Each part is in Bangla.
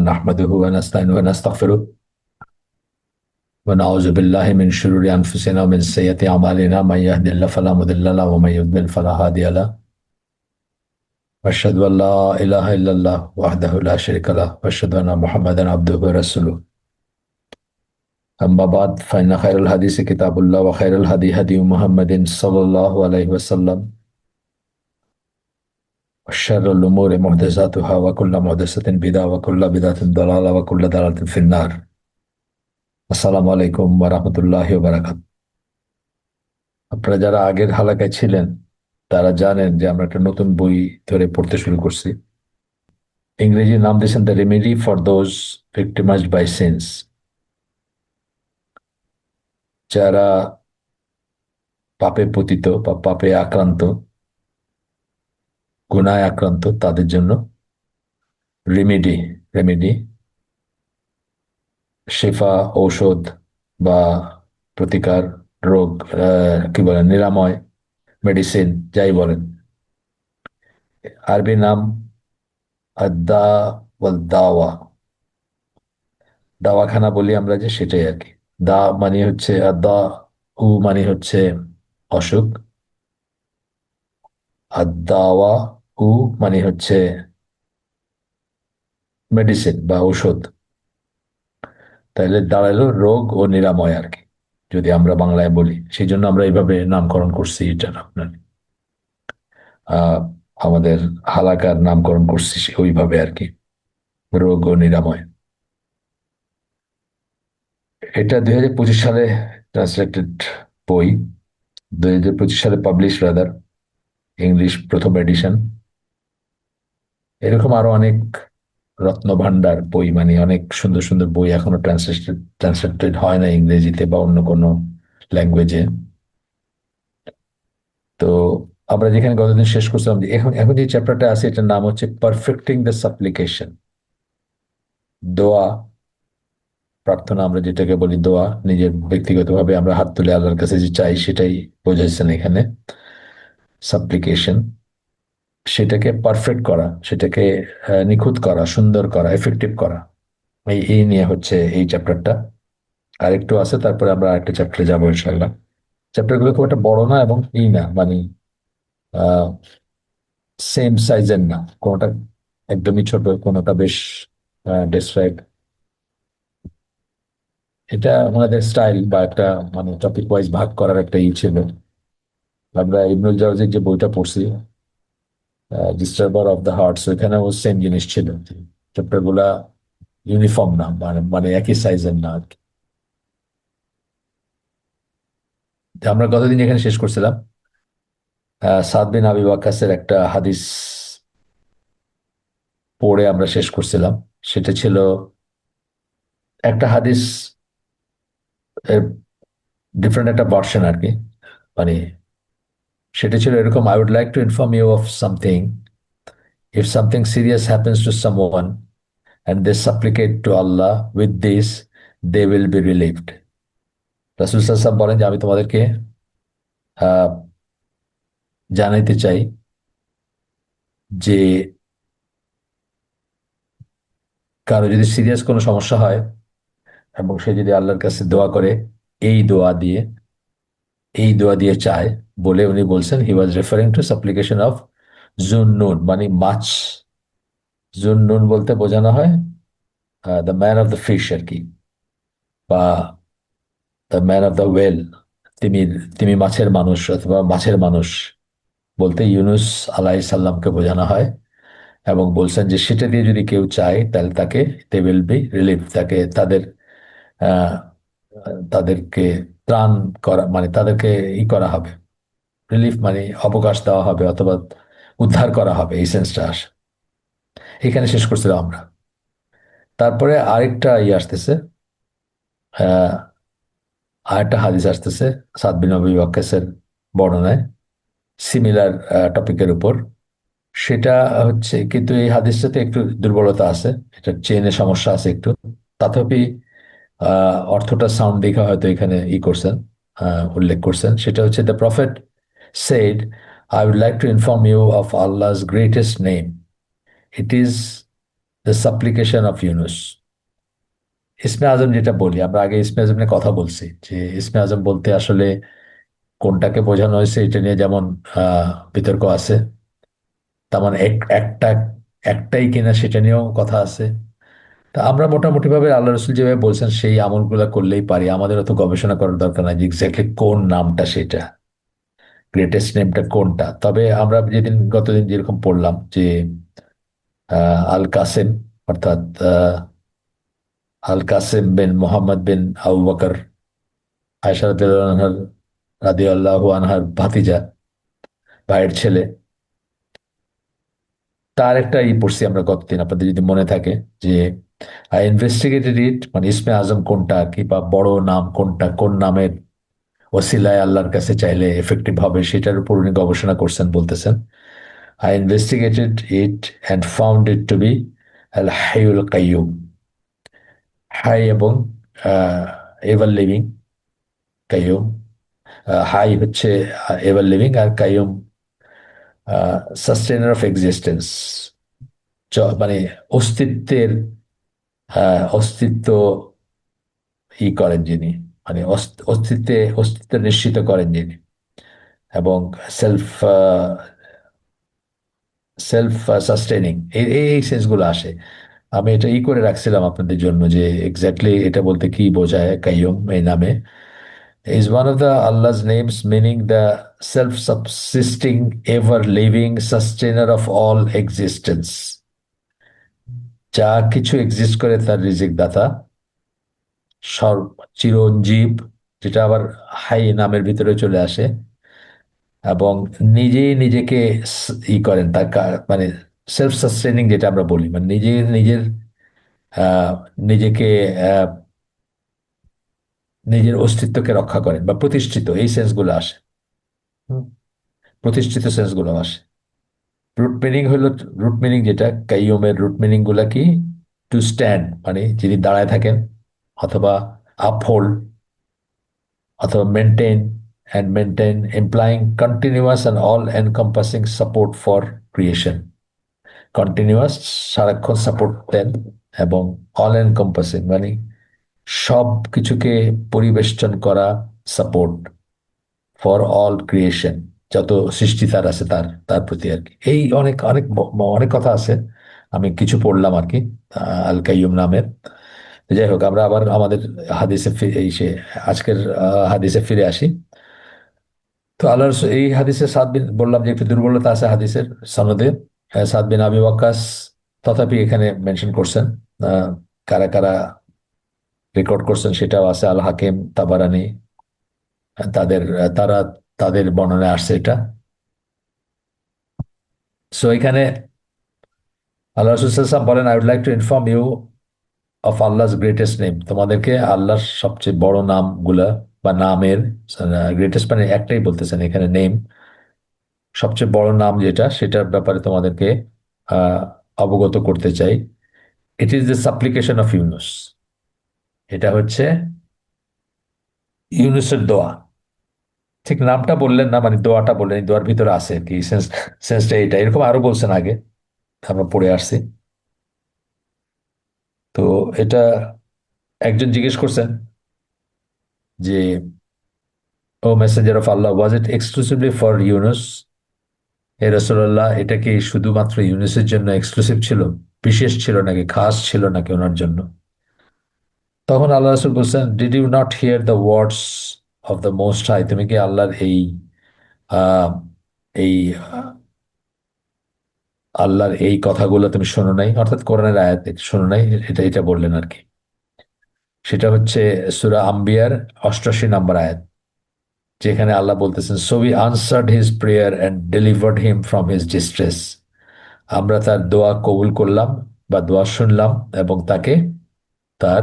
نحمده ونستعينه ونستغفره ونعوذ بالله من شرور أنفسنا ومن سيئات أعمالنا من يهد الله فلا مضل له ومن يضلل فلا هادي له وأشهد أن لا إله إلا الله وحده لا شريك له وأشهد أن محمدا عبده ورسوله أما بعد فإن خير الحديث كتاب الله وخير الهدي هدي محمد صلى الله عليه وسلم وشر الأمور محدثاتها وكل محدثة بدعة وكل بدعة ضلالة وكل ضلالة في النار আসসালামু আলাইকুম ওয়া রাহমাতুল্লাহি ওয়া বারাকাতুহু। আপনারা যারা আগের হালাকায় ছিলেন তারা জানেন যে আমরা একটা নতুন বই ধরে পড়তে শুরু করছি। ইংরেজি নাম দিয়েছেন the remedy for those victimized by sins. যারা পাপে পতিত বা পাপে আক্রান্ত, গুনায় আক্রান্ত তাদের জন্য রেমেডি, রেমেডি শেফা, ঔষধ বা প্রতিকার, রোগ, কি বলেন, নিরাময়, মেডিসিন যাই বলেন। আরবি নাম আদা ওয়াল দাওয়া, দাওয়াখানা বলি আমরা যে, সেটাই আর কি। দা মানে হচ্ছে আদা, উ মানে হচ্ছে অসুখ, আর দাওয়া উ মানে হচ্ছে মেডিসিন বা ঔষধ। তাহলে দাঁড়ালো রোগ ও নিরাময় আর কি, যদি আমরা বাংলায় বলি। সেই জন্য আমরা এইভাবে নামকরণ করছি এটার, আপনার আহ আমাদের হালাকার নামকরণ করছি ওইভাবে আর কি, রোগ ও নিরাময়। এটা 2025 সালে ট্রান্সলেটেড বই, 2025 সালে পাবলিশ রাদার, ইংলিশ প্রথম এডিশন। এরকম আরো অনেক রত্ন ভান্ডার বই, মানে অনেক সুন্দর সুন্দর বই এখনো ট্রান্সলেটেড হয় না ইংরেজিতে বা অন্য কোনো ল্যাঙ্গুয়েজে। তো আমরা যেখানে গতদিন শেষ করছিলাম, যে এখন এখন যে চ্যাপ্টারটা আছে এটার নাম হচ্ছে পারফেক্টিং দ্য সাপ্লিকেশন। দোয়া, প্রার্থনা, আমরা যেটাকে বলি দোয়া, নিজের ব্যক্তিগতভাবে আমরা হাত তুলে আল্লাহর কাছে যে চাই, সেটাই বোঝাইছেন এখানে সাপ্লিকেশন। সেটাকে পারফেক্ট করা, সেটাকে নিখুঁত করা, সুন্দর করা, এফেক্টিভ করা, এই এই নিয়ে হচ্ছে এই চ্যাপ্টারটা। আর একটু আছে, তারপরে আমরা আরেকটা চ্যাপ্টারে যাবো ইনশাল্লাহ। চ্যাপ্টার গুলো খুব একটা বড় না এবং ই না, মানে সেম সাইজের না, কোনোটা একদমই ছোট, কোনোটা বেশ ডেসক্রাইব। এটা আমাদের স্টাইল বা একটা, মানে টপিক ওয়াইজ ভাগ করার একটা ই ছিল। আমরা ইবনুল জাওজির যে বইটা পড়ছি, ডিস্টার্বার অফ দ্য হার্টস, ওইখানেও সেম জিনিস ছিল। চ্যাপ্টার গুলা ইউনিফর্ম না, মানে মানে একই সাইজের না আর কি। আমরা গতদিন এখানে শেষ করছিলাম সাদ বিন আবি ওয়াক্কাসের একটা হাদিস পড়ে আমরা শেষ করছিলাম। সেটা ছিল একটা হাদিস, ডিফারেন্ট একটা ভার্সন আর কি। মানে সেটা ছিল এরকম: I would like to inform you of something, if something serious happens to someone and they supplicate to Allah with this, they will be relieved. রাসূল সাল্লাল্লাহু আলাইহি ওয়াসাল্লাম বলেন যে আমি তোমাদেরকে আহ, জানাইতে চাই যে কারো যদি সিরিয়াস কোনো সমস্যা হয় এবং সে যদি আল্লাহর কাছে দোয়া করে, এই দোয়া দিয়ে, এই দোয়া দিয়ে চায়, বলে উনি বলছেন, he was referring to supplication of জুন্নুন, মানে মাছ। জুন্নুন বলতে বোঝানো হয় the man of the fish আর কি, বা the man of the whale, তিমি, তিমি মাছের মানুষ অথবা মাছের মানুষ বলতে ইউনুস আলাইহিস সালামকে বোঝানো হয়। এবং বলছেন যে সেটা দিয়ে যদি কেউ চায় তাহলে তাকে, দে উইল বি রিলিভ, তাকে তাদের আহ, তাদেরকে ত্রাণ করা, মানে তাদেরকে ই করা হবে, রিলিফ মানে অবকাশ দেওয়া হবে অথবা উদ্ধার করা হবে, এই সেন্সটা আসে। এখানে শেষ করছিলাম আমরা। তারপরে আরেকটা ই আসতেছে, আহ আরেকটা হাদিস আসতেছে সাদ বিন আবি ওয়াক্কাসের বর্ণনায়, সিমিলার টপিকের উপর। সেটা হচ্ছে, কিন্তু এই হাদিসটাতে একটু দুর্বলতা আছে, এটা চেনে সমস্যা আছে একটু। তথাপি অর্থটা সাউন্ড দেখে হয়তো এখানে ই করছেন, উল্লেখ করছেন। সেটা হচ্ছে, the prophet said, I would like to inform you of Allah's greatest name. It is the সাপ্লিকেশন of Yunus. ইসমে আজম যেটা বলি, আমরা আগে ইসমে আজম নিয়ে কথা বলছি, যে ইসমে আজম বলতে আসলে কোনটাকে বোঝানো হয়েছে এটা নিয়ে যেমন বিতর্ক আছে, তেমন একটা একটাই কিনা সেটা নিয়েও কথা আছে। তা আমরা মোটামুটি ভাবে আল্লাহ রসুল যেভাবে বলছেন সেই আমলগুলো করলেই পারি, আমাদের অত গবেষণা করার দরকার নাই যে এক্স্যাক্টলি কোন নামটা, সেটা গ্রেটেস্ট নেমটা কোনটা। তবে আমরা যেদিন গতদিন যেরকম পড়লাম যে আল কাসেম, অর্থাৎ আল কাসেম বিন মোহাম্মদ বিন আবু বকর, আয়েশা রাদিয়াল্লাহু আনহার ভাতিজা, ভাইয়ের ছেলে, তার একটা পড়ছি আমরা গতদিন, আপনাদের যদি মনে থাকে, যে আই ইনভেস্টিগেটেড ইট, মানে ইসমে আজম কোনটা আর কি, বা বড় নাম কোনটা, কোন নামের ওসিলায় আল্লাহর কাছে চাইলে এফেক্টিভ হবে, সেটার উপর উনি গবেষণা করছেন, বলতেছেন I investigated it and found it to be আল হাইউল কাইয়ুম। হাই এবং এভার লিভিং, কাইয়ুম, হাই হচ্ছে এভার লিভিং, আর কাইয়ুম সাস্টেনার অফ এক্সিস্টেন্স, মানে অস্তিত্বের অস্তিত্ব করেন যিনি, মানে অস্তিত্ব নিশ্চিত করেন যিনি, এবং সেলফ সেলফ সাস্টেনিং, এই এই সেন্সগুলো আসে। আমি এটা করে রাখছিলাম আপনাদের জন্য যে এক্স্যাক্টলি এটা বলতে কি বোঝায় কাইয়ুম এই নামে। ইজ ওয়ান অফ দ্য আল্লাহ's names meaning the self subsisting ever living sustainer of all existence. যা কিছু এক্সিস্ট করে তার রিজিক দাতা, সর্ব চিরঞ্জীব, যেটা আবার হাই নামের ভিতরে চলে আসে, এবং নিজেই নিজেকে করেন তার মানে সেলফ সাস্টেনিং যেটা আমরা বলি, মানে নিজে নিজের আহ, নিজেকে আহ, নিজের অস্তিত্বকে রক্ষা করেন বা প্রতিষ্ঠিত, এই সেন্সগুলো আসে। হুম, প্রতিষ্ঠিত সেন্সগুলো আসে। রুট মিনিং হলো, রুট মিনিং যেটা কাইয়ুমের রুট মিনিং গুলা কি, টু স্ট্যান্ড মানে যিনি দাঁড়ায় থাকেন, অথবা আপহোল্ড, অথবা maintain, and maintain ইমপ্লাইং continuous and all encompassing support for creation. Continuous, সারাক্ষণ সাপোর্ট দেন, এবং অল এনকম্পাসিং মানে সব কিছুকে পরিবেষ্টন করা, সাপোর্ট ফর অল ক্রিয়েশন, যত সৃষ্টি তার আছে তার তার প্রতি আর কি। এই অনেক অনেক অনেক কথা আছে, আমি কিছু পড়লাম আর কি আল কাইয়ুম নামের। যাই হোক, আমরা আবার আমাদের হাদিসে আজকের হাদিসে ফিরে আসি। তো আল্লাহর এই হাদিসে সাদ বিন, বললাম যে একটু দুর্বলতা আছে হাদিসের সনদে। সাদ বিন আবি ওয়াক্কাস তথাপি এখানে মেনশন করছেন। আহ, কারা কারা রেকর্ড করছেন সেটাও আছে, আল হাকিম, তাবারানি, তাদের তারা তাদের বর্ণনায় আসছে এটা। সো এখানে আল্লাহ রসুল সাল্লাল্লাহু আলাইহি ওয়াসাল্লাম বলেন, I would like to inform you of Allah's greatest name, তোমাদেরকে আল্লাহর সবচেয়ে বড় নামগুলা বা নামের, গ্রেটেস্ট মানে একটাই বলতেছেন এখানে, নেম, সবচেয়ে বড় নাম যেটা, সেটার ব্যাপারে তোমাদেরকে আহ, অবগত করতে চাই। It is the সাপ্লিকেশন of Yunus. এটা হচ্ছে ইউনুসের দোয়া। ঠিক নামটা বললেন না, মানে দোয়াটা বললেন, এই দোয়ার ভিতরে আছে আর কি, সেন্সটা এটা, এরকম আরো বলছেন আগে, আমরা পড়ে আসছি। তো এটা একজন জিজ্ঞেস করছেন যে, ও মেসেঞ্জার অফ আল্লাহ, ওয়াজ ইট এক্সক্লুসিভলি ফর ইউনুস? হে রাসূলুল্লাহ, এটা কি শুধুমাত্র ইউনুসের জন্য এক্সক্লুসিভ ছিল, বিশেষ ছিল নাকি, খাস ছিল নাকি ওনার জন্য? তখন আল্লাহ রাসূল বলছেন, did you not hear the words of the most high, তুমি কি আল্লাহর আহ, এই আল্লাহর এই কথাগুলো তুমি শোনো নাই, অর্থাৎ কোরআনের আয়াত শোনো নাই, এটা এটা বললেন আর কি। সেটা হচ্ছে সূরা আম্বিয়ার 88 নম্বর আয়াত, যেখানে আল্লাহ বলতেছেন, so we answered his prayer and delivered him from his distress. আমরা তার দোয়া কবুল করলাম বা দোয়া শুনলাম, এবং তাকে তার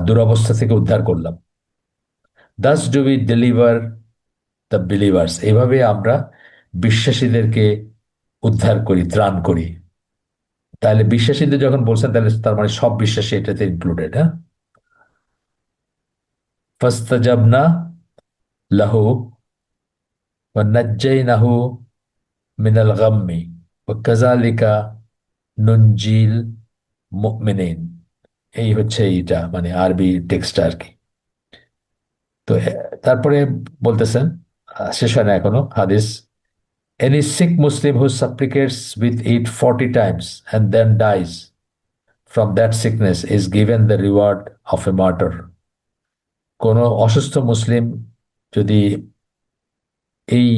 দুরবস্থা থেকে উদ্ধার করলাম। Das do we deliver the believers, এভাবে আমরা বিশ্বাসীদেরকে উদ্ধার করি, ত্রাণ করি। তাহলে বিশ্বাসীদের যখন বলছেন, তাহলে তার মানে সব বিশ্বাসী এটাতে ইনক্লুডেড, হ্যাঁ। ফাস্তাজাবনা লাহু ওয়া নাজ্জাইনাহু মিনাল গাম্মি ওয়া কাযালিকা নুনজিল মুমিনিন, এই হচ্ছে এইটা মানে আরবি টেক্সট আর কি। তো তারপরে বলতেছেন, শেষ হয় না এখনো হাদিস, any sick Muslim who supplicates with it 40 times and then dies from that sickness is given the reward of a martyr. কোনো অসুস্থ মুসলিম যদি এই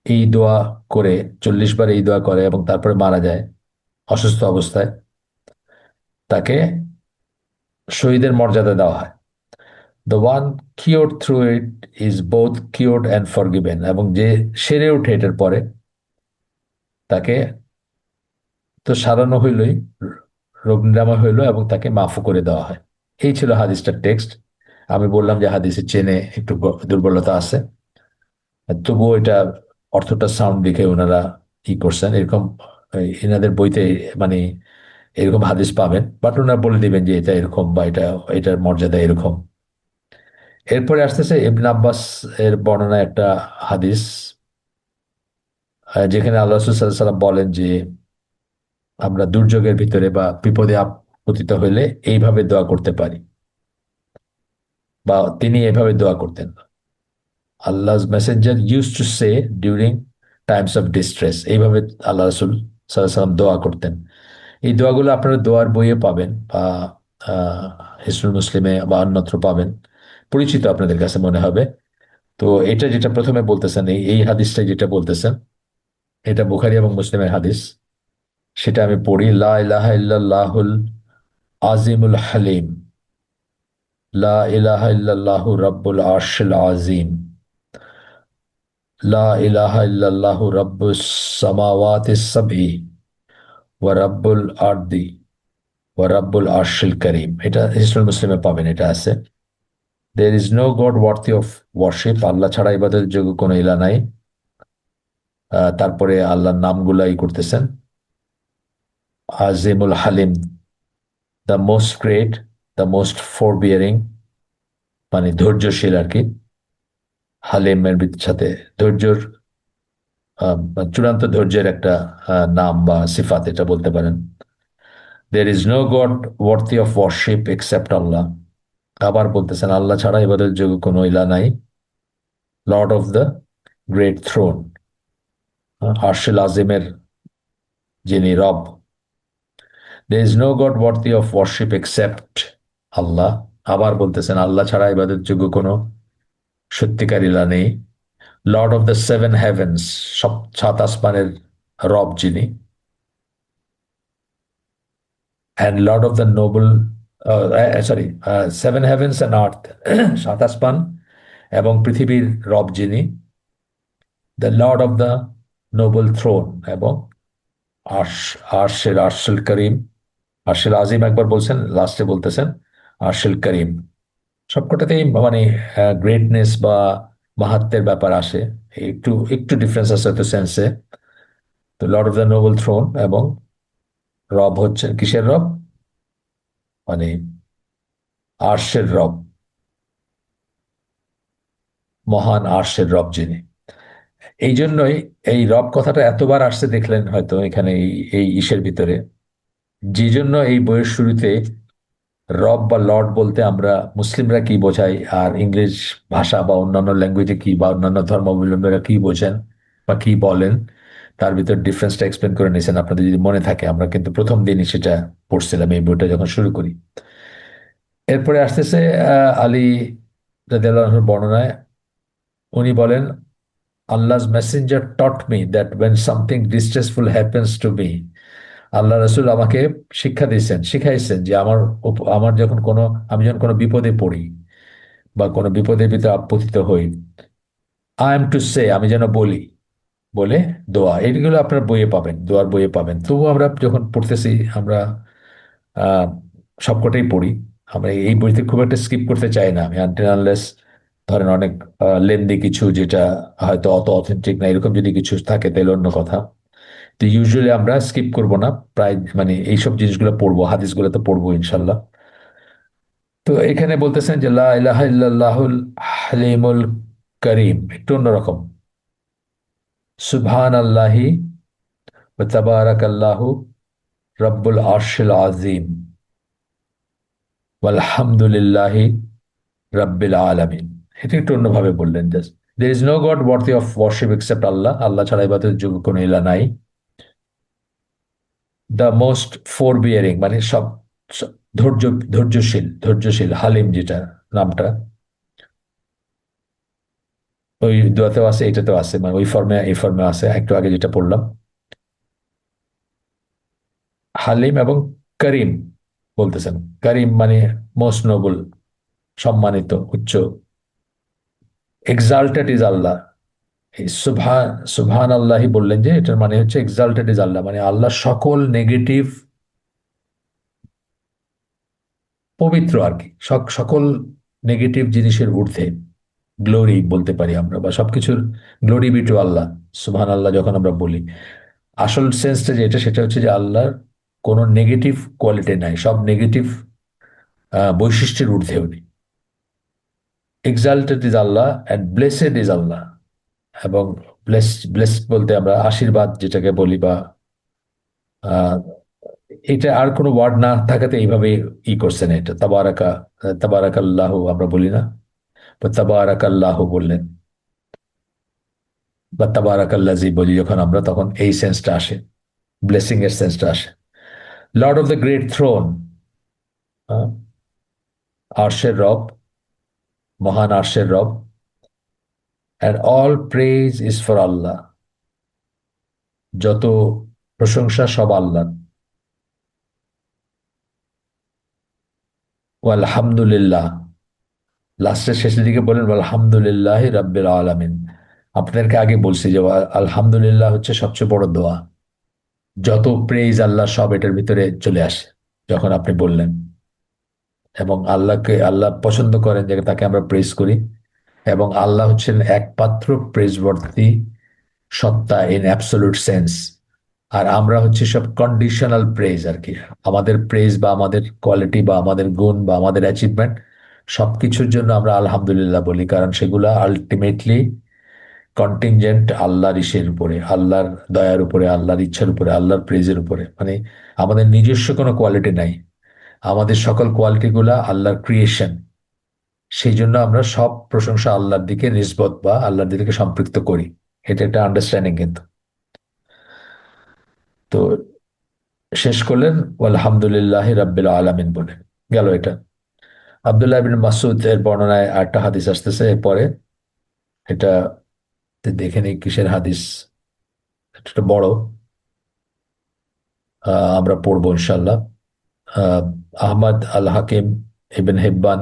এই দোয়া করে, 40 বার এই দোয়া করে এবং তারপরে মারা যায় অসুস্থ অবস্থায়, তাকে শহীদের মর্যাদা দেওয়া হয়। The one cure through it is both cured and forgiven, এবং যে সেরে ওঠে এটার পরে তাকে তো সারানো হইলই, রোগ নিরাময় হইলো এবং তাকে মাফও করে দেওয়া হয়। এই ছিল হাদিসটার টেক্সট। আমি বললাম যে হাদিসের চেনে একটু দুর্বলতা আছে, তবুও এটা অর্থটা সাউন্ড দেখে ওনারা ই করছেন এরকম। এনাদের বইতে মানে এরকম হাদিস পাবেন, বাট ওনারা বলে দিবেন যে এটা এরকম বা এটা, এটার মর্যাদা এরকম। এরপরে আসতেছে ইবনে আব্বাস এর বর্ণনা একটা হাদিস, যেখানে আল্লাহ রাসূল সাল্লাল্লাহু আলাইহি সাল্লাম বলেন যে আমরা দুর্যোগের ভিতরে বা বিপদে পতিত হইলে এইভাবে দোয়া করতে পারি, বা তিনি এভাবে দোয়া করতেন। আল্লাহ's messenger use to say during times of distress, এইভাবে আল্লাহ রাসূল সাল্লাল্লাহু আলাইহি সাল্লাম দোয়া করতেন। এই দোয়াগুলো আপনারা দোয়ার বইয়ে পাবেন বা হিসনুল মুসলিমে বা অন্যত্র পাবেন, পরিচিত আপনাদের কাছে মনে হবে। তো এটা যেটা প্রথমে বলতেছেন, এই এই হাদিসটা যেটা বলতেছেন, এটা বুখারী এবং মুসলিমের হাদিস। সেটা আমি পড়ি, লা ইলাহা ইল্লাল্লাহুল আজিমুল হালিম, লা ইলাহা ইল্লাল্লাহু রাব্বুল আরশিল আজিম, লা ইলাহা ইল্লাল্লাহু রাব্বুস সামাওয়াতিস সাবঈ ওয়া রাব্বুল আরদি ওয়া রাব্বুল আরশিল কারীম। এটা হিসনুল মুসলিমে পাবেন, এটা আছে। There is no god worthy of worship, আল্লাহ ছাড়া ইবাদতের যোগ্য কোনো ইলা নাই। তারপরে আল্লাহর নামগুলাই করতেছেন, আজিমুল হালিম, the most great, the most forbearing, মানে ধৈর্যশীল আর কি। হালিমের সাথে ধৈর্যর চূড়ান্ত ধৈর্যের একটা নাম বা সিফাত এটা বলতে পারেন। There is no god worthy of worship except Allah, আবার বলতেছেন আল্লাহ ছাড়া ইবাদতের যোগ্য কোনো ইলা নাই। Lord of the great throne, আরশেল আজিমের যিনি রব। There is no god worthy of worship except Allah, আবার বলতেছেন আল্লাহ ছাড়া ইবাদতের যোগ্য কোনো সত্যিকার ইলা নেই। Lord of the seven heavens, সব সাত আসমানের রব যিনি। And lord of the noble, sorry, seven heavens and earth, সাত আসমান এবং পৃথিবীর রব যিনি। The lord of the noble throne, এবং আরশ, আরশের, আরশেল করিম, আরশেল আজিম একবার বলছেন, লাস্টে বলতেছেন আরশেল করিম। সবকটাতেই মানে গ্রেটনেস বা মাহাত্মের ব্যাপার আসে, একটু একটু ডিফারেন্স আছে হয়তো সেন্সে। তো lord of the noble throne এবং রব হচ্ছে কিসের রব, মানে আরশের রব, মহান আরশের রব যিনি। এই জন্যই এই রব কথাটা এতবার আসছে দেখলেন হয়তো এখানে এই এই ইসের ভিতরে, যে জন্য এই বইয়ের শুরুতে রব বা লর্ড বলতে আমরা মুসলিমরা কি বোঝাই, আর ইংলিশ ভাষা বা অন্যান্য ল্যাঙ্গুয়েজে কি বা অন্যান্য ধর্মাবলম্বীরা কি বোঝেন বা কি বলেন, তার ভিতর ডিফারেন্সটা এক্সপ্লেন করে নিয়েছেন। আপনাদের যদি মনে থাকে, আমরা কিন্তু প্রথম দিনই সেটা পড়ছিলাম এই বইটা যখন শুরু করি। এরপরে আসতেছে আলী রাদিয়াল্লাহু আনহুর বর্ণনায়, উনি বলেন, Allah's messenger taught me that when something distressful happens to me, আল্লাহ রসুল আমাকে শিক্ষা দিয়েছেন, শিখাইছেন যে আমার যখন কোনো, আমি যখন কোনো বিপদে পড়ি বা কোনো বিপদের ভিতরে আপতিত হই, আই এম টু সে, আমি যেন বলি, বলে দোয়া। এইগুলো আপনার বইয়ে পাবেন, দোয়ার বইয়ে পাবেন। তবু আমরা যখন পড়তেছি, আমরা আহ সবকটাই পড়ি। আমরা এই বইতে খুব একটা স্কিপ করতে চাই না আমি, আনটিল আনলেস ধরেন অনেক লেন্দি কিছু যেটা হয়তো অত অথেন্টিক না, এরকম যদি কিছু থাকে তাহলে অন্য কথা। তো ইউজুয়ালি আমরা স্কিপ করব না, প্রায় মানে এইসব জিনিসগুলো পড়বো, হাদিসগুলো তো পড়বো ইনশাল্লাহ। তো এখানে বলতেছেন যে লা ইলাহা ইল্লাল্লাহুল হালিমুল করিম, একটু অন্যরকম। সুবহান আল্লাহি তাবারাকাল্লাহু রব্বুল আরশিল আযীম ওয়ালহামদুলিল্লাহি রাব্বিল আলামিন। এটা একটু অন্যভাবে বললেন just, there is no god worthy of worship except Allah, আল্লাহ ছাড়া ইবাদতের যোগ্য কোনো ইলা নাই। দ্য মোস্ট ফোরবিয়ারিং মানে সব ধৈর্য, ধৈর্যশীল হালিম যেটা নামটা ওই দোয়াতেও আছে, এটাতেও আছে, মানে ওই ফর্মে এই ফর্মে আছে একটু আগে যেটা পড়লাম। হালিম এবং করিম বলতেছেন। করিম মানে মোস্ট নোবেল, সম্মানিত, উচ্চ। এক্সাল্টেড ইজ আল্লাহ। এই সুবহান আল্লাহি বললেন যে এটার মানে হচ্ছে এক্সাল্টেড ইজ আল্লাহ, মানে আল্লাহ সকল নেগেটিভ, পবিত্র আর কি, সকল নেগেটিভ জিনিসের ঊর্ধ্বে। গ্লোরি বলতে পারি আমরা, বা সবকিছুর গ্লোরি বি টু আল্লাহ। সুবহান আল্লাহ যখন আমরা বলি, আসল সেন্সটা যেটা সেটা হচ্ছে যে আল্লাহর কোনো নেগেটিভ কোয়ালিটি নাই, সব নেগেটিভ বৈশিষ্ট্যের ঊর্ধ্বে উনি। Exalted is Allah and blessed is Allah. এবং ব্লেসড বলতে আমরা আশীর্বাদ যেটাকে বলি, বা আহ, এটা আর কোনো ওয়ার্ড না থাকাতে এইভাবে করছেন এটা। তাবারাকাল্লাহ আমরা বলি না, বা তাবারাকাল্লাহ বললেন, বা তাবারাকাল্লাজি বলি যখন আমরা, তখন এই সেন্সটা আসে, ব্লেসিং এর সেন্সটা আসে। Lord of the great throne, আরশের রব, মহান আরশের রব। And all praise is for Allah, যত প্রশংসা সব আল্লাহ। আলহামদুলিল্লাহ, লাস্টের শেষের দিকে বলেন আলহামদুলিল্লাহ রাব্বিল আলামিন। আপনাদেরকে আগে বলছি যে আলহামদুলিল্লাহ হচ্ছে সবচেয়ে বড় দোয়া, যত প্রেজ আল্লাহ সব এটার ভিতরে চলে আসে যখন আপনি বললেন। এবং আল্লাহকে আল্লাহ পছন্দ করেন যে তাকে আমরা প্রেজ করি, এবং আল্লাহ হচ্ছেন একমাত্র প্রেজবর্তী সত্তা ইন অ্যাবসলিউট সেন্স। আর আমরা হচ্ছে সব কন্ডিশনাল প্রেজ আর কি। আমাদের প্রেজ বা আমাদের কোয়ালিটি বা আমাদের গুণ বা আমাদের অ্যাচিভমেন্ট সবকিছুর জন্য আমরা আলহামদুলিল্লাহ বলি, কারণ সেগুলা আলটিমেটলি কন্টিনজেন্ট আল্লাহর ইসের উপরে, আল্লাহর দয়ার উপরে, আল্লাহর ইচ্ছার উপরে, আল্লাহর প্রেজের উপরে। মানে আমাদের নিজস্ব কোনো কোয়ালিটি নাই, আমাদের সকল কোয়ালিটিগুলা আল্লাহর ক্রিয়েশন। সেই জন্য আমরা সব প্রশংসা আল্লাহর দিকে নিসবত বা আল্লাহর দিকে সম্পৃক্ত করি। এটা একটা আন্ডারস্ট্যান্ডিং কিন্তু। তো শেষ করলেন আলহামদুলিল্লাহ রাব্বিল আলামিন বলে, গেল এটা। আব্দুল্লাহ বিন মাসুদ এর বর্ণনায় আরেকটা হাদিস আসতেছে এরপরে। এটা দেখে নিই কিসের হাদিস। এটা বড়, আমরা পড়বো ইনশাল্লাহ। আহ, Ahmad al Hakim ibn Hibban,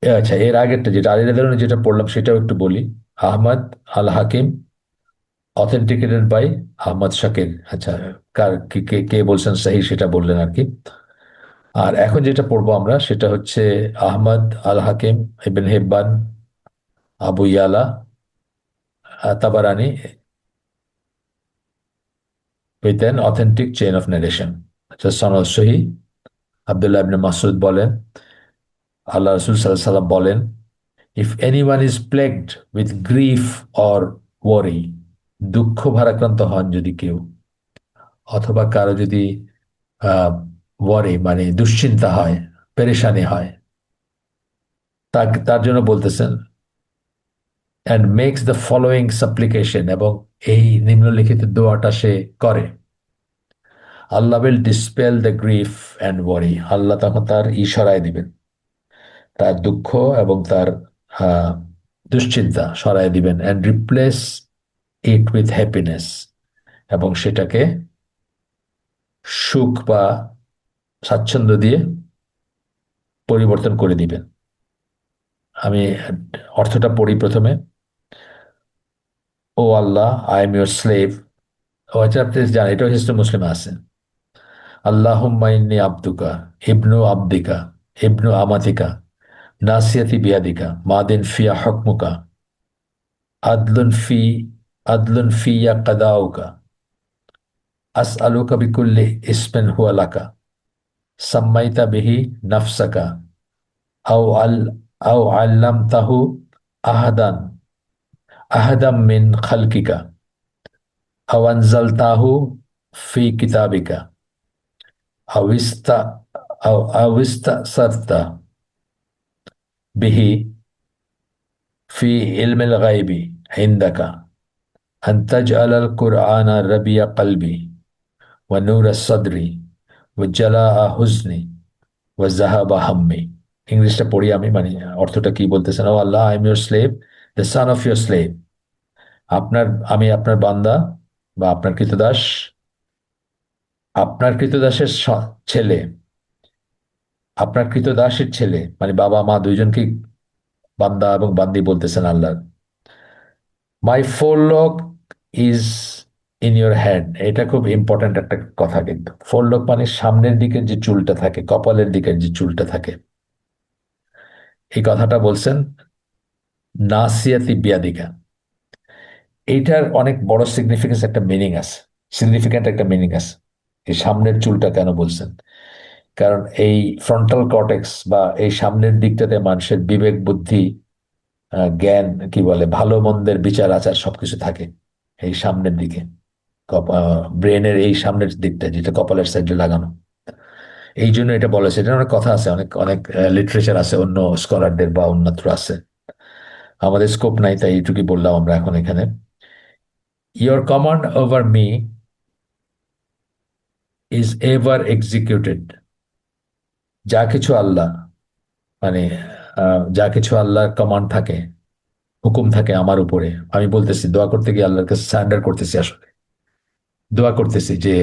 আচ্ছা এর আগেরটা যেটা আলী রাদিয়াল্লাহু আনহু যেটা পড়লাম সেটাও একটু বলি। Ahmad al Hakim, authenticated by Ahmad Shakir. আচ্ছা, কার কে কে কে বলছেন সহি সেটা বললেন আর কি। আর এখন যেটা পড়বো আমরা সেটা হচ্ছে Ahmad al Hakim ibn Hibban, Abu Yala, Tabarani, with an authentic chain of narration. আচ্ছা, সনদ সহি। আব্দুল্লাহ ইবনে মাসউদ বলেন, আল্লাহ রসুল সাল্লাল্লাহু আলাইহি সাল্লাম বলেন, if anyone is plagued with grief or worry, দুঃখ ভারাক্রান্ত হন যদি কেউ, অথবা কারো যদি ওয়ারি মানে দুশ্চিন্তা হয়, পেরেশানি হয়, তার জন্য বলতেছেন, and makes the following supplication, এবং এই নিম্নলিখিত দোয়াটা সে করে, Allah will dispel the grief and worry, আল্লাহ তখন তার সরায় দিবেন, তার দুঃখ এবং তার আহ, দুশ্চিন্তা সরায় দিবেন, and replace it with happiness, এবং সেটাকে সুখ বা স্বাচ্ছন্দ্য দিয়ে পরিবর্তন করে দিবেন। আমি অর্থটা পড়ি প্রথমে। ও Allah, I am your slave. ও আচ্ছা, আপনি জানেন এটাও হিস্ট্রি মুসলিমে আছে। আল্লাহুম্মা ইন্নী আব্দুকা, ইবনু আব্দিকা, ইবনু আমাতিকা, নাসিয়াতি বিয়াদিকা, মাদিন ফিয়া হকমুকা, আদলুন ফি আদলুন ফিয়া কাদাউকা, আসআলুকা বিকুল্লি ইসমিন হুয়া লাকা, সাম্মাইতা বিহি নাফসাকা, আও আল আও আল্লামতাহু আহাদান আহাদাম মিন খালকিকা, আওয়ানজালতাহু ফি কিতাবিকা আবিস্তা আবিস্তা সারতা বিহি ফি ইলমিল গাইবি ইনদাকা আন তাজআলাল কুরআনা রাবিয়া কলবি ওয়া নূরা সাদরি ওয়া জালাআ হুজনি ওয়া যাহাবা হাম্মি। ইংলিশটা পড়ি আমি, মানে অর্থটা কি বলতেছেন। O Allah, I am your slave, the son of your slave. আপনার, আমি আপনার বান্দা বা আপনার কৃতদাস, আপনার কৃতদাসের ছেলে, আপনার কৃতদাসের ছেলে, মানে বাবা মা দুইজনকে বান্দা এবং বান্দি বলতেছেন আল্লাহ। মাই ফোরলক ইজ ইন ইউর হ্যান্ড। এটা খুব ইম্পর্ট্যান্ট একটা কথা, কিন্তু ফোরলক মানে সামনের দিকের যে চুলটা থাকে, কপালের দিকের যে চুলটা থাকে, এই কথাটা বলছেন নাসিয়াতি বিয়াদিকা। এইটার অনেক বড় সিগনিফিকেন্স, একটা মিনিং আছে, সিগনিফিক্যান্ট একটা মিনিং আছে। এই সামনের চুলটা কেন বলছেন? কারণ এই ফ্রন্টাল কর্টেক্স বা এই সামনের দিকটাতে মানুষের বিবেক বুদ্ধি, জ্ঞান, কি বলে, ভালো মন্দের বিচার আচার সবকিছু থাকে এই সামনের দিকে। ব্রেনের এই সামনের দিকটা যেটা কপালের সাইডে লাগানো, এই জন্য এটা বলেছে। এটা অনেক কথা আছে, অনেক অনেক লিটারেচার আছে, অন্য স্কলারদের বা অন্যত্র আছে। আমাদের স্কোপ নাই, তাই এইটুকুই বললাম আমরা এখন এখানে। Your command over me is ever executed. যা কিছু আল্লাহ, মানে যা কিছু আল্লাহর কমান্ড থাকে, হুকুম থাকে আমার উপরে, আমি বলতেছি দোয়া করতে গিয়ে আল্লাহর কাছে সারেন্ডার করতেছি, আসলে দোয়া করতেছি যে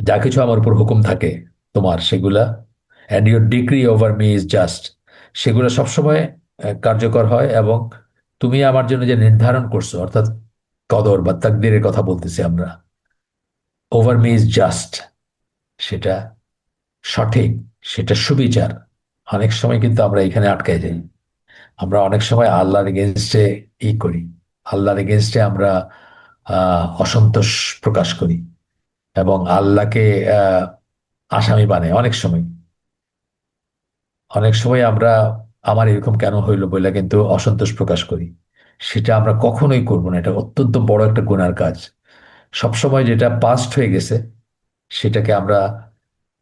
যা কিছু আমার উপর হুকুম থাকে তোমার, সেগুলা, and your degree over me is just, সেগুলো সবসময় কার্যকর হয়। এবং তুমি আমার জন্য যে নির্ধারণ করছো, অর্থাৎ কদর বা তাকদীরের কথা বলতেছি আমরা, ওভার মি ইজ জাস্ট, সেটা সঠিক, সেটা সুবিচার। অনেক সময় কিন্তু আমরা এখানে আটকে যাই। আমরা অনেক সময় আল্লাহর এগেনস্টে করি, আল্লাহর এগেনস্টে আমরা অসন্তোষ প্রকাশ করি এবং আল্লাহকে আহ, আসামি বানাই অনেক সময়। অনেক সময় আমরা আমার এরকম কেন হইলো বলে কিন্তু অসন্তোষ প্রকাশ করি। সেটা আমরা কখনোই করব না, এটা অত্যন্ত বড় একটা গুনার কাজ। সবসময় যেটা পাস্ট হয়ে গেছে সেটাকে আমরা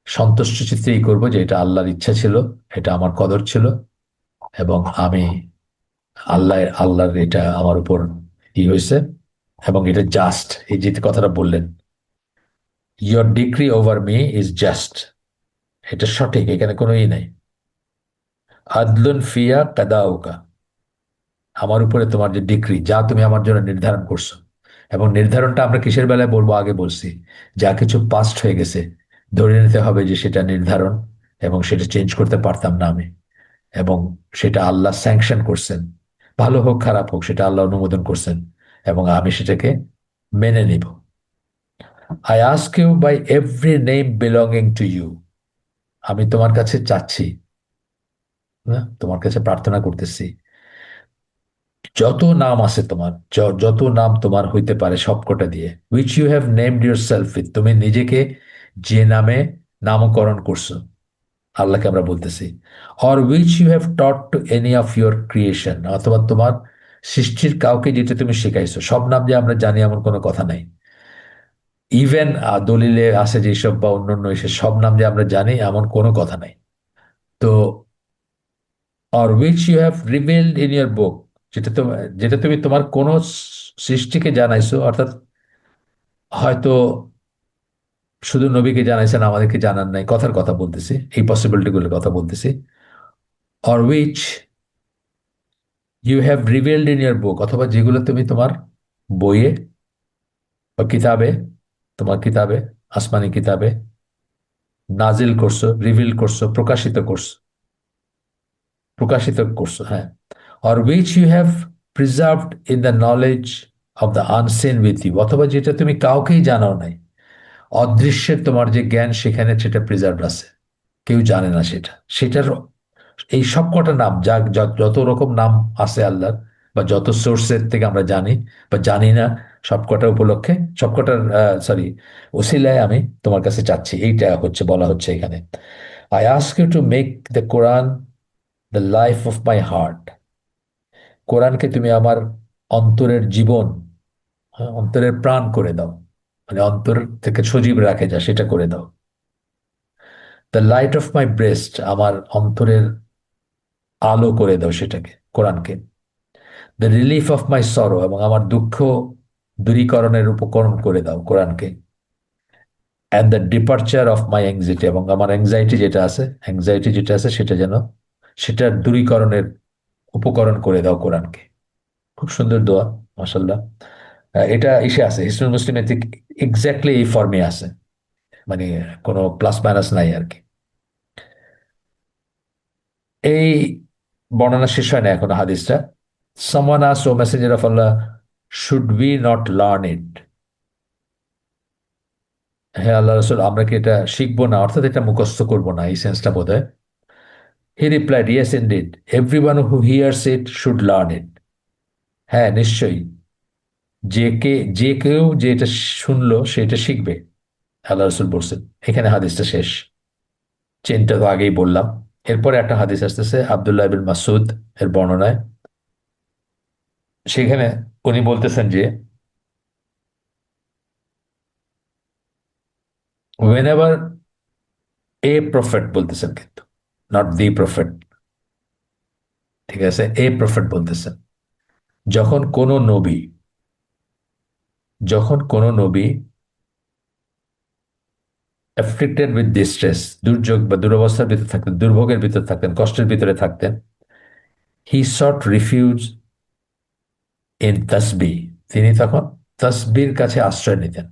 সন্তুষ্ট চিত্তেই করবো যে এটা আল্লাহর ইচ্ছা ছিল, এটা আমার কদর ছিল, এবং আমি আল্লাহর এটা আমার উপর হয়েছে, এবং এটা জাস্ট। এই যে কথাটা বললেন, your degree over me is just, এটা সঠিক, এখানে কোনো নাই। আদলুন ফিয়া কাদাউকা, আমার উপরে তোমার যে ডিগ্রি, যা তুমি আমার জন্য নির্ধারণ করছো। এবং নির্ধারণটা আমরা কিসের বেলায় বলবো? আগে বলছি, যা কিছু পাস্ট হয়ে গেছে ধরে নিতে হবে যে সেটা নির্ধারণ, এবং সেটা চেঞ্জ করতে পারতাম না আমি। এবং সেটা আল্লাহ স্যাংশন করছেন, ভালো হোক খারাপ হোক সেটা আল্লাহ অনুমোদন করছেন, এবং আমি সেটাকে মেনে নিব। I ask you by every name belonging to you, আমি তোমার কাছে চাচ্ছি, তোমার কাছে প্রার্থনা করতেছি, যত নাম আছে তোমার, যত নাম তোমার হইতে পারে সবকটা দিয়ে, which you have named yourself with, তুমি নিজেকে যে নামে নামকরণ করছো, আল্লাহকে আমরা বলতেছি। Or which you have taught to any of your creation, অথবা তোমার সৃষ্টির কাউকে যেটা তুমি শিখাইছো। সব নাম যে আমরা জানি এমন কোনো কথা নাই। ইভেন দলিলে আছে যেসব বা অন্যান্য এসে সব নাম যে আমরা জানি এমন কোনো কথা নাই। তো or which you have revealed in your book, যেটা তুমি তোমার কোন সৃষ্টিকে জানাইছো, অর্থাৎ হয়তো শুধু নবীকে জানাইছেন, আমাদেরকে জানান নাই, কথার কথা বলতেছি, এই পসিবিলিটি গুলোর কথা বলতেছি। Or which you have revealed in your book, অথবা যেগুলো তুমি তোমার বইয়ে বা কিতাবে, তোমার কিতাবে, আসমানি কিতাবে নাজিল করছো, রিভিল করছো, প্রকাশিত করছো, হ্যাঁ। Or which you have preserved in the knowledge of the unseen with you, অথবা যেটা তুমি কাউকেই জানাও নাই, অদৃশ্যের তোমার যে জ্ঞান সেখানে সেটা প্রিজার্ভ আছে, কেউ জানে না সেটা। সেটার এই সব কটা নাম, যত রকম নাম আছে আল্লাহর, বা যত সোর্সের থেকে আমরা জানি বা জানি না, সবকটা উপলক্ষে, সবকটার সরি ওসিলায় আমি তোমার কাছে চাচ্ছি, এইটা হচ্ছে বলা হচ্ছে এখানে। I ask you to make the Quran the life of my heart, কোরআনকে তুমি আমার অন্তরের জীবন হ্যাঁ, অন্তরের প্রাণ করে দাও, মানে অন্তর থেকে সজীব রাখে যা সেটা করে দাও। The light of my breast, আমার অন্তরের আলো করে দাও সেটাকে, কোরআনকে। দ্য রিলিফ অফ মাই সরো, এবং আমার দুঃখ দূরীকরণের উপকরণ করে দাও কোরআনকে। And the departure of my anxiety, এবং আমার অ্যাংজাইটি যেটা আছে সেটা যেন, সেটার দূরীকরণের উপকরণ করে দাও কোরআনকে। খুব সুন্দর দোয়া, মাশাল্লাহ। এটা ইসে আছে হিসনুল মুসলিমে, ঠিক এক্স্যাক্টলি এই ফর্মে আছে, মানে কোনো প্লাস মাইনাস নাই আর কি। এই বর্ণনা শেষ হয় না এখনো হাদিসটা। someone asked, O messenger of Allah, should we not learn it? হ্যাঁ আল্লাহ রসুল, আমরা কি এটা শিখবো না, অর্থাৎ এটা মুখস্থ করবো না, এই সেন্সটা বোধ হয়। হি replied, yes indeed, everyone who here's it should learn it. হ্যাঁ নিশ্চয়ই, যে কেউ যে এটা শুনলো সে এটা শিখবে, আল্লাহ রসুল বলছেন। এখানে হাদিসটা শেষ, চেনটা তো আগেই বললাম। এরপরে একটা হাদিস আসতেছে আব্দুল্লাহ বিন মাসুদ এর বর্ণনায়। সেখানে উনি বলতেছেন যে, ওয়েন এভার এ প্রফেট বলতেছেন, কিন্তু নট দি প্রফেট, ঠিক আছে, এ প্রফেট বলতেছেন। যখন কোনো নবী, যখন কোনো নবী অ্যাফ্লিক্টেড উইথ ডিস্ট্রেস, দুর্যোগ বা দুরবস্থার ভিতরে থাকতেন, দুর্ভোগের ভিতরে থাকতেন, কষ্টের ভিতরে থাকতেন, হি সট রিফিউজ ইন তাসবি, তিনি তখন তাসবির কাছে আশ্রয় নিতেন।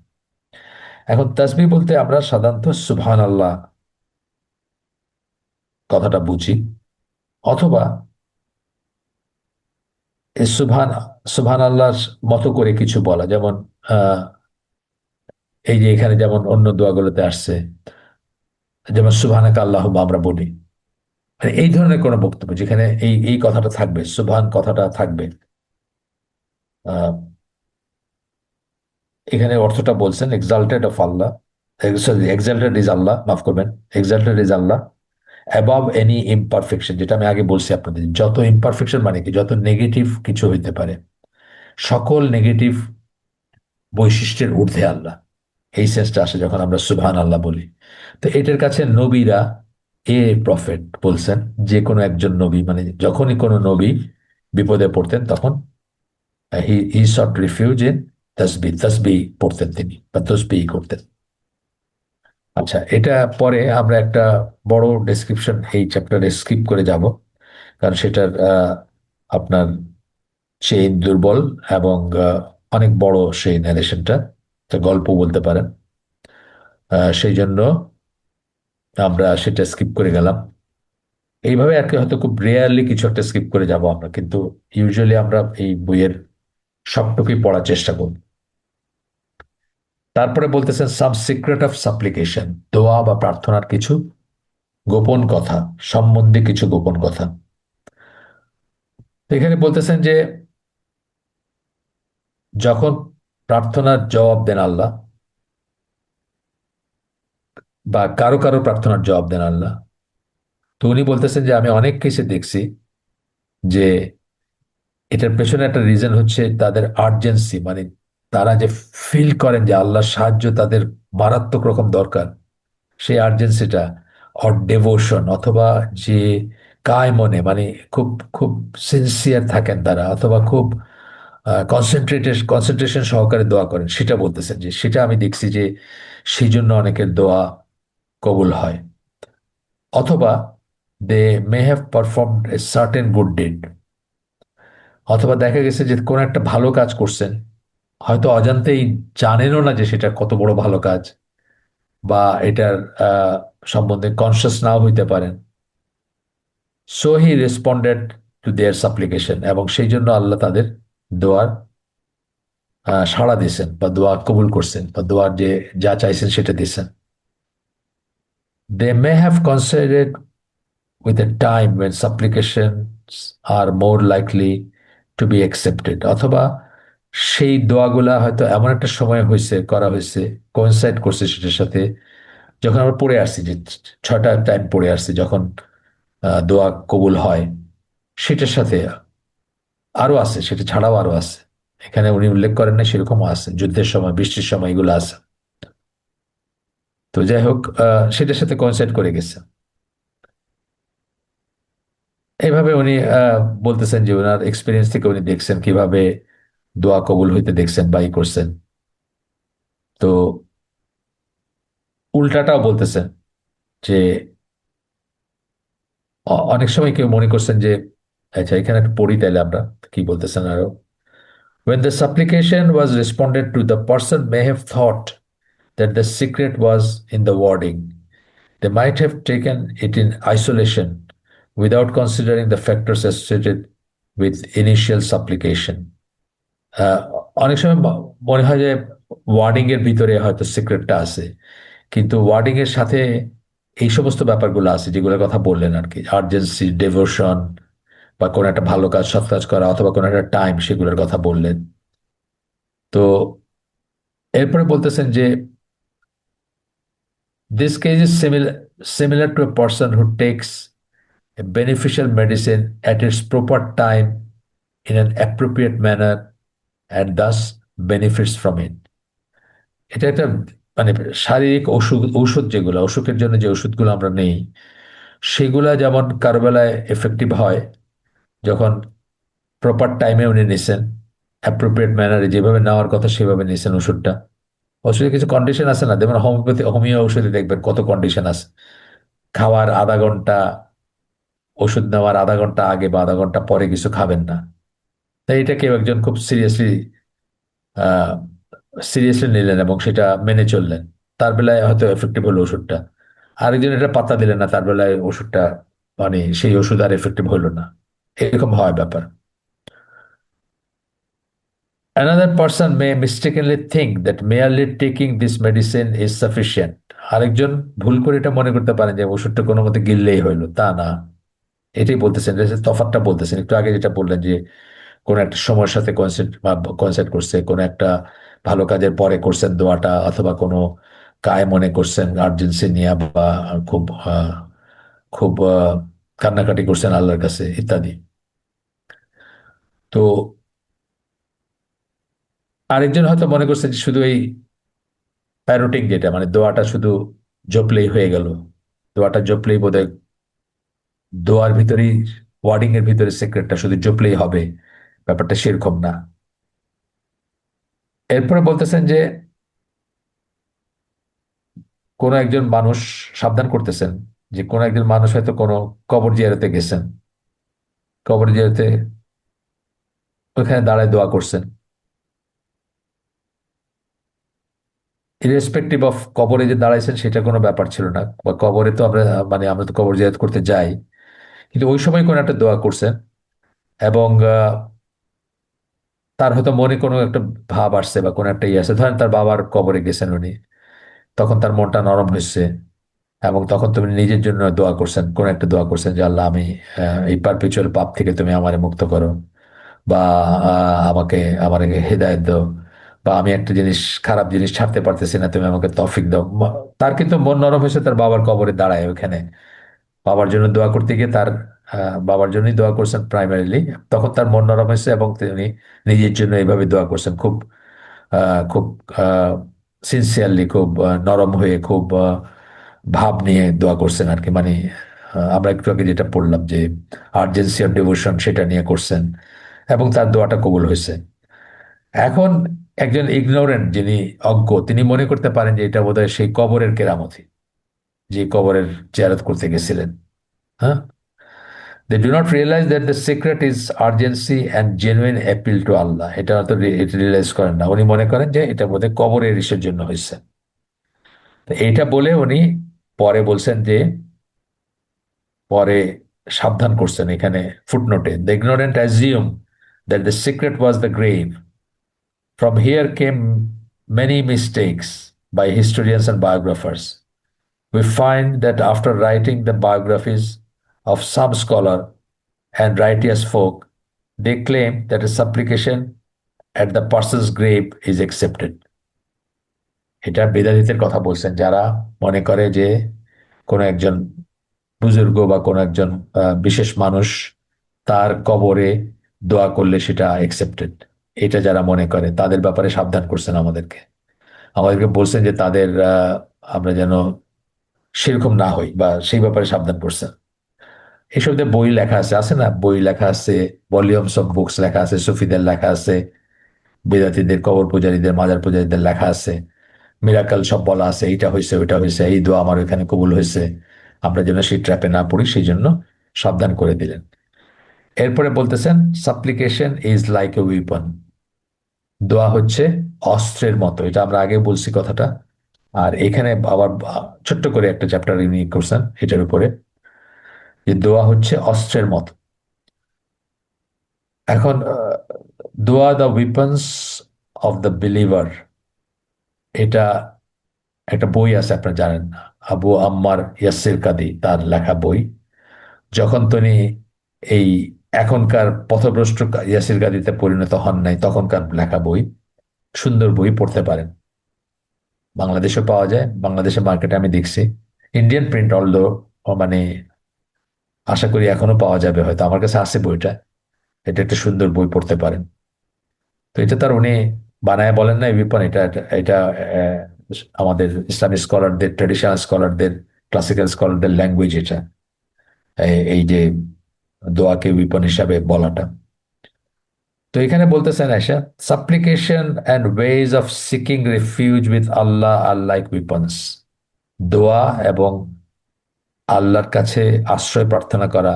এখন তাসবি বলতে আমরা সাধারণত সুবহান আল্লাহ কথাটা বুঝি, অথবা এই সুবহান সুবহান আল্লাহর মতো করে কিছু বলা, যেমন আহ, এই যে এখানে যেমন অন্য দোয়াগুলোতে আসছে, যেমন সুবহানাকা আল্লাহুম্মা আমরা বলি, মানে এই ধরনের কোনো বক্তব্য যেখানে এই এই কথাটা থাকবে, সুবহান কথাটা থাকবে। আহ, এখানে অর্থটা বলছেন exalted of Allah, sorry exalted is Allah, মাফ করবেন, exalted is Allah above any imperfection, যেটা আমি আগে বলছি আপনাদের, যত ইমপারফেকশন মানে কি, যত নেগেটিভ কিছু হইতে পারে, সকল নেগেটিভ বৈশিষ্ট্যের ঊর্ধ্বে আল্লাহ, এই সেন্সটা আসে যখন আমরা সুবহান আল্লাহ বলি। তো এটার কাছে নবীরা, এ প্রফেট বলছেন, যে কোনো একজন নবী, মানে যখনই কোনো নবী বিপদে পড়তেন তখন হি সট রিফিউজ ইন তসবি, তসবি পড়তেন তিনি, বা তসবি করতেন। আচ্ছা, এটা পরে আমরা একটা বড় ডেসক্রিপশন এই চ্যাপ্টারে স্কিপ করে যাব, কারণ সেটার আপনার সেই দুর্বল, এবং অনেক বড় সেই ন্যারেশনটা, একটা গল্প বলতে পারেন। সেই জন্য আমরা সেটা স্কিপ করে গেলাম। এইভাবে আর কি, হয়তো খুব রেয়ারলি কিছু একটা স্কিপ করে যাব আমরা, কিন্তু ইউজুয়ালি আমরা এই বইয়ের সবটুকুই পড়ার চেষ্টা করব। তারপরে বলতেছেন সাম সিক্রেট অফ সাপ্লিকেশন, দোয়া বা প্রার্থনার কিছু গোপন কথা, সম্বন্ধে কিছু গোপন কথা। তো এখানে বলতেছেন যে, যখন প্রার্থনার জবাব দেন আল্লাহ, বা কারো কারো প্রার্থনার জবাব দেন আল্লাহ, তো উনি বলতেছেন যে আমি অনেক কেসে দেখছি যে এটার পেছনে একটা রিজন হচ্ছে তাদের আর্জেন্সি, মানে তারা যে ফিল করেন যে আল্লাহর সাহায্য তাদের মারাত্মক রকম দরকার, সেই আর্জেন্সিটা, অর ডেভোশন, অথবা যে কায় মনে, মানে খুব খুব সিনসিয়ার থাকেন তারা, অথবা খুব কনসেন্ট্রেশন সহকারে দোয়া করেন, সেটা বলতেছেন যে সেটা আমি দেখছি যে সেই জন্য অনেকের দোয়া কবুল হয়। অথবা they may have performed a certain good deed, অথবা দেখা গেছে যে কোনো একটা ভালো কাজ করছেন, হয়তো অজান্তেই জানেনও না যে সেটা কত বড় ভালো কাজ, বা এটার আহ, সম্বন্ধে কনসিয়াস নাও হইতে পারেন। So he responded to their সাপ্লিকেশন, এবং সেই জন্য আল্লাহ তাদের দোয়ার সাড়া দিয়েছেন, বা দোয়া কবুল করছেন, বা দোয়ার যে যা চাইছেন সেটা দিয়েছেন। They may have considered with a time when supplications are more likely to be accepted, অথবা সেই দোয়াগুলা হয়তো এমন একটা সময় হয়েছে, করা হয়েছে, কোইনসাইড করছে সেটার সাথে, যখন আমরা পড়ে আসছি যে 6টা টাইম পড়ে আসছি যখন দোয়া কবুল হয়, সেটার সাথে আরো আছে, সেটা ছাড়াও আরো আছে। এখানে উনি উল্লেখ করেন না, সেরকমও আছে, যুদ্ধের সময়, বৃষ্টির সময় এগুলো আছে। তো যাই হোক, সেটার সাথে কোইন্সাইড করে গেছে। এইভাবে উনি বলতেছেন যে ওনার এক্সপিরিয়েন্স থেকে উনি দেখছেন কিভাবে দোয়া কবুল হইতে দেখছেন বা ই করছেন। তো উল্টাটাও বলতেছেন যে অনেক সময় কেউ মনে করছেন যে, আচ্ছা এখানে একটু পড়ি তাইলে আমরা কি বলতেছেন আরো। When the supplication was responded to, the person may have thought that the secret was in the wording. They might have taken it in isolation without considering the factors associated with initial supplication. আহ, অনেক সময় মনে হয় যে ওয়ার্ডিং এর ভিতরে হয়তো সিক্রেটটা আছে, কিন্তু ওয়ার্ডিং এর সাথে এই সমস্ত ব্যাপারগুলো আছে যেগুলোর কথা বললেন আর কি, আর্জেন্সি, ডেভোশন, বা কোনো একটা ভালো কাজ, সৎ কাজ করা, অথবা কোনো একটা টাইম, সেগুলোর কথা বললেন। তো এরপরে বলতেছেন যে this case is similar to a person who takes a beneficial medicine at its proper time in an appropriate manner and thus benefits from it. এটা একটা মানে শারীরিক ঔষধ যেগুলো অসুখের জন্য, যে ওষুধগুলো আমরা নেই, সেগুলা যেমন কারো বেলায় এফেক্টিভ হয় যখন প্রপার টাইমে উনি নিছেন, অ্যাপ্রোপ্রিয়েট ম্যানারে যেভাবে নেওয়ার কথা সেভাবে নিছেন ওষুধটা। ওষুধে কিছু কন্ডিশন আছে না, যেমন হোমিও ওষুধে দেখবেন কত কন্ডিশন আছে। খাওয়ার আধা ঘন্টা, ওষুধ নেওয়ার আধা ঘন্টা আগে বা আধা ঘন্টা পরে কিছু খাবেন না। তাই এটা কেউ একজন খুব আহ সিরিয়াসলি নিলেন এবং সেটা মেনে চললেন, তার বেলায় হয়তো এফেক্টিভ হলো ওষুধটা। আরেকজন এটা পাত্তা দিলেন না, তার বেলায় ওষুধটা মানে সেই ওষুধ আর এফেক্টিভ হলো না। এরকম হয় ব্যাপার। Another person may mistakenly think that merely taking this medicine is sufficient. আরেকজন ভুল করে এটা মনে করতে পারেন যে ওষুধটা কোনো মতে গিললেই হইলো, তা না। এটাই বলতেছেন, এটা হচ্ছে তফাৎটা বলতেছেন একটু আগে যেটা বললেন যে কোন একটা সময়ের সাথে কনসেন্ট করছে, কোন একটা ভালো কাজের পরে করছেন দোয়াটা, অথবা কোনো কায় মনে করছেন আর্জেন্সি নিয়ে, বা খুব খুব কান্নাকাটি করছেন আল্লাহর কাছে ইত্যাদি। তো আরেকজন হয়তো মনে করছেন যে শুধু এই প্যারোটিং, যেটা মানে দোয়াটা শুধু জপলেই হয়ে গেল, দোয়াটা জপলেই বোধহয় দোয়ার ভিতরেই, ওয়ার্ডিং এর ভিতরে সিক্রেটটা শুধু জপলেই হবে, ব্যাপারটা সেরকম না। এরপরে বলতেছেন যে কোনো একজন মানুষ, সাবধান করতেছেন যে কোনো একজন মানুষ হয়তো কোনো কবর জিয়ারতে গেছেন, কবর জিয়ারতে ওখানে দাঁড়ায় দোয়া করছেন, ইরেসপেক্টিভ অফ কবরে যে দাঁড়াইছেন সেটা কোনো ব্যাপার ছিল না, বা কবরে তো আমরা মানে আমরা তো কবর জিয়ারত করতে যাই, কিন্তু ওই সময় কোনো একটা দোয়া করছেন এবং তার হয়তো মনে কোনো একটা ভাব আসছে বা কোনো একটা ইয়ে আছে, ধরেন তার বাবার কবরে গেছেন উনি, তখন তার মনটা নরম হয়েছে, এবং তখন তুমি নিজের জন্য দোয়া করছেন, কোন একটা দোয়া করছেন যে আল্লাহ আমি এই পারপিচুয়াল পাপ থেকে তুমি আমারে মুক্ত করো, বা আমাকে আমার হেদায়েত দাও, বা আমি একটা জিনিস, খারাপ জিনিস ছাড়তে পারতেছি না, তুমি আমাকে তৌফিক দাও। তার কিন্তু মন নরম হয়েছে তার বাবার কবরে দাঁড়ায় ওখানে, বাবার জন্য দোয়া করতে গিয়ে তার বাবার জন্যই দোয়া করছেন প্রাইমারিলি, তখন তার মন নরম হয়েছে এবং তিনি নিজের জন্য এইভাবে দোয়া করছেন, খুব খুব সিনসিয়ারলি, খুব নরম হয়ে, খুব ভাব নিয়ে দোয়া করছেন আর কি। মানে আমরা একটু আগে যেটা পড়লাম যে আর্জেন্সি অফ ডিভোশন, সেটা নিয়ে করছেন এবং তার দোয়াটা কবুল হয়েছে। এখন একজন ইগনোরেন্ট, যিনি অজ্ঞ, তিনি মনে করতে পারেন যে এটা বোধহয় সেই কবরের কেরামতি, যে কবরের জিয়ারত করতে গেছিলেন। হ্যাঁ, they do not realize that the secret is urgency and genuine appeal to Allah. এটা তো রিয়েলাইজ করেন না, উনি মনে করেন যে এটা বোধহয় কবরের ইসের জন্য হয়েছে। তো এইটা বলে উনি পরে বলছেন যে, পরে সাবধান করছেন এখানে ফুটনোটে, the ignorant assume that the secret was the grave. From here came many mistakes by historians and biographers. We find that after writing the biographies of some scholar and righteous folk, they claim that a supplication at the person's grave is accepted. এটা বেদান্তের কথা বলছেন, যারা মনে করে যে কোনো একজন বুজুর্গ বা কোনো একজন বিশেষ মানুষ, তার কবরে দোয়া করলে সেটা অ্যাকসেপ্টেড। এটা যারা মনে করে তাদের ব্যাপারে সাবধান করছেন আমাদেরকে। আমাদেরকে বলছেন যে তাদের আমরা যেন সেরকম না হই, বা সেই ব্যাপারে সাবধান করছেন। এসব দিয়ে বই লেখা আছে, আছে না, বই লেখা আছে, ভলিউমস অফ বুকস লেখা আছে, সুফিদের লেখা আছে, বেদাতীদের, কবর পূজারীদের, মাজার পূজারীদের লেখা আছে, মিরাকল সব বলা আছে, এইটা হয়েছে ওইটা হয়েছে, এই দোয়া আমার ওইখানে কবুল হয়েছে। আমরা যেন সেই ট্র্যাপে না পড়ি সেই জন্য সাবধান করে দিলেন। এরপরে বলতেছেন সাপ্লিকেশন ইজ লাইক এ উইপন। দোয়া হচ্ছে অস্ত্রের মতো, এটা আমরা আগে বলছি কথাটা। আর এখানে আবার ছোট্ট করে একটা চ্যাপ্টার ইনি করছেন এটার উপরে, যে দোয়া হচ্ছে অস্ত্রের মতো। এখন দোয়া the weapons of the believer, এটা একটা বই আছে আপনারা জানেন না, আবু আম্মার ইয়াসির কাদি তার লেখা বই। যখন তিনি এই এখনকার পথভ্রষ্ট ইয়াসির কাদিতে পরিণত হন নাই, তখনকার লেখা বই, সুন্দর বই, পড়তে পারেন। বাংলাদেশেও পাওয়া যায়, বাংলাদেশের মার্কেটে আমি দেখছি। ইন্ডিয়ান প্রিন্ট অলদো, মানে আশা করি এখনো পাওয়া যাবে, হয়তো আমার কাছে আছে বইটা। এটা একটা সুন্দর বই, পড়তে পারেন। তো এটা তার উনি বানায় বলেন না বিপন, এটা এটা এটা, আমাদের ইসলামিক স্কলারদের, ট্রেডিশনাল স্কলারদের, ক্লাসিক্যাল স্কলারদের ল্যাঙ্গুয়েজ এটা, এই যে দোয়াকে বিপন হিসাবে বলাটা। তো এখানে বলতেছেন আয়সা, supplication and ways of seeking refuge with Allah are like weapons. দোয়া এবং আল্লাহর কাছে আশ্রয় প্রার্থনা করা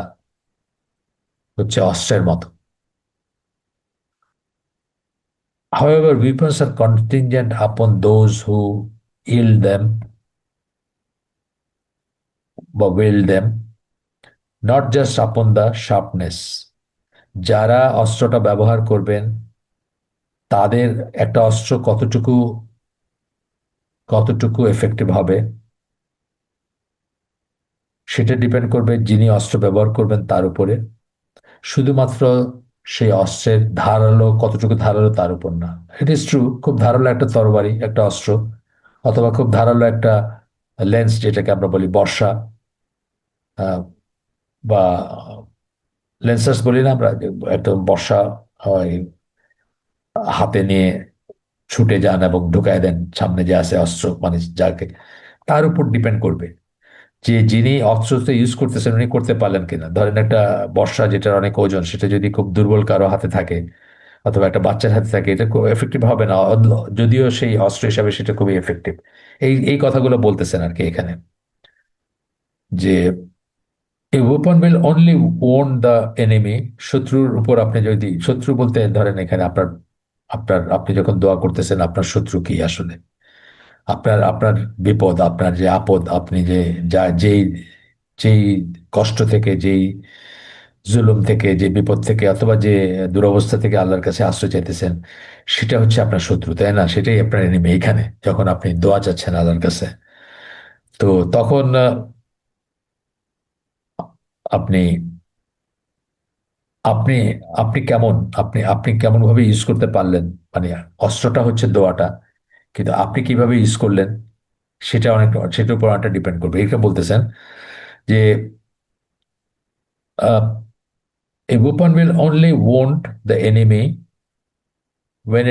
হচ্ছে অস্ত্রের মতো। However, weapons are contingent upon those who yield them বা wield them, not just upon the sharpness. যারা অস্ত্রটা ব্যবহার করবেন তাদের একটা অস্ত্র কতটুকু কতটুকু এফেক্টিভ হবে সেটা ডিপেন্ড করবে যিনি অস্ত্র ব্যবহার করবেন তার উপরে। শুধুমাত্র সেই অস্ত্রের ধারালো, কতটুকু ধারালো তার উপর না। ইট ইজ ট্রু, খুব ধারালো একটা তরবারি, একটা অস্ত্র, অথবা খুব ধারালো একটা লেন্স, যেটাকে আমরা বলি বর্ষা, আহ, বা লেন্সার্স বলি না আমরা, যে একটা বর্ষা হয়, হাতে নিয়ে ছুটে যান এবং ঢুকায় দেন সামনে যে আছে অস্ত্র, মানে যাকে, তার উপর ডিপেন্ড করবে যে যিনি অস্ত্রটা ইউজ করতেছেন উনি করতে পারলেন কিনা। ধরেন একটা বর্ষা যেটার অনেক ওজন, সেটা যদি খুব দুর্বল কারো হাতে থাকে অথবা একটা বাচ্চার হাতে থাকে, এটা খুব এফেক্টিভ হবে না, যদিও সেই অস্ত্র হিসাবে সেটা খুবই এফেক্টিভ। এই এই কথাগুলো বলতেছেন আর কি এখানে, যে a weapon will only own the enemy. শত্রুর উপর আপনি যদি, শত্রু বলতে ধরেন এখানে আপনার, আপনি যখন দোয়া করতেছেন আপনার শত্রু কি আসলে, আপনার আপনার বিপদ, আপনার যে আপদ, আপনি যে যা যেই যেই কষ্ট থেকে, যেই জুলুম থেকে, যে বিপদ থেকে, অথবা যে দুরবস্থা থেকে আল্লাহর কাছে আশ্রয় চাইতেছেন, সেটা হচ্ছে আপনার শত্রু, তাই না? সেটাই আপনার এনিমি এইখানে, যখন আপনি দোয়া চাচ্ছেন আল্লাহর কাছে। তো তখন আপনি আপনি আপনি কেমন, আপনি কেমন ভাবে ইউজ করতে পারলেন, মানে অস্ত্রটা হচ্ছে দোয়াটা, কিন্তু আপনি কিভাবে ইউজ করলেন সেটা অনেক, সেটার উপর অনেকটা ডিপেন্ড করবে। এটা বলতেছেন যে a weapon will only wound the enemy when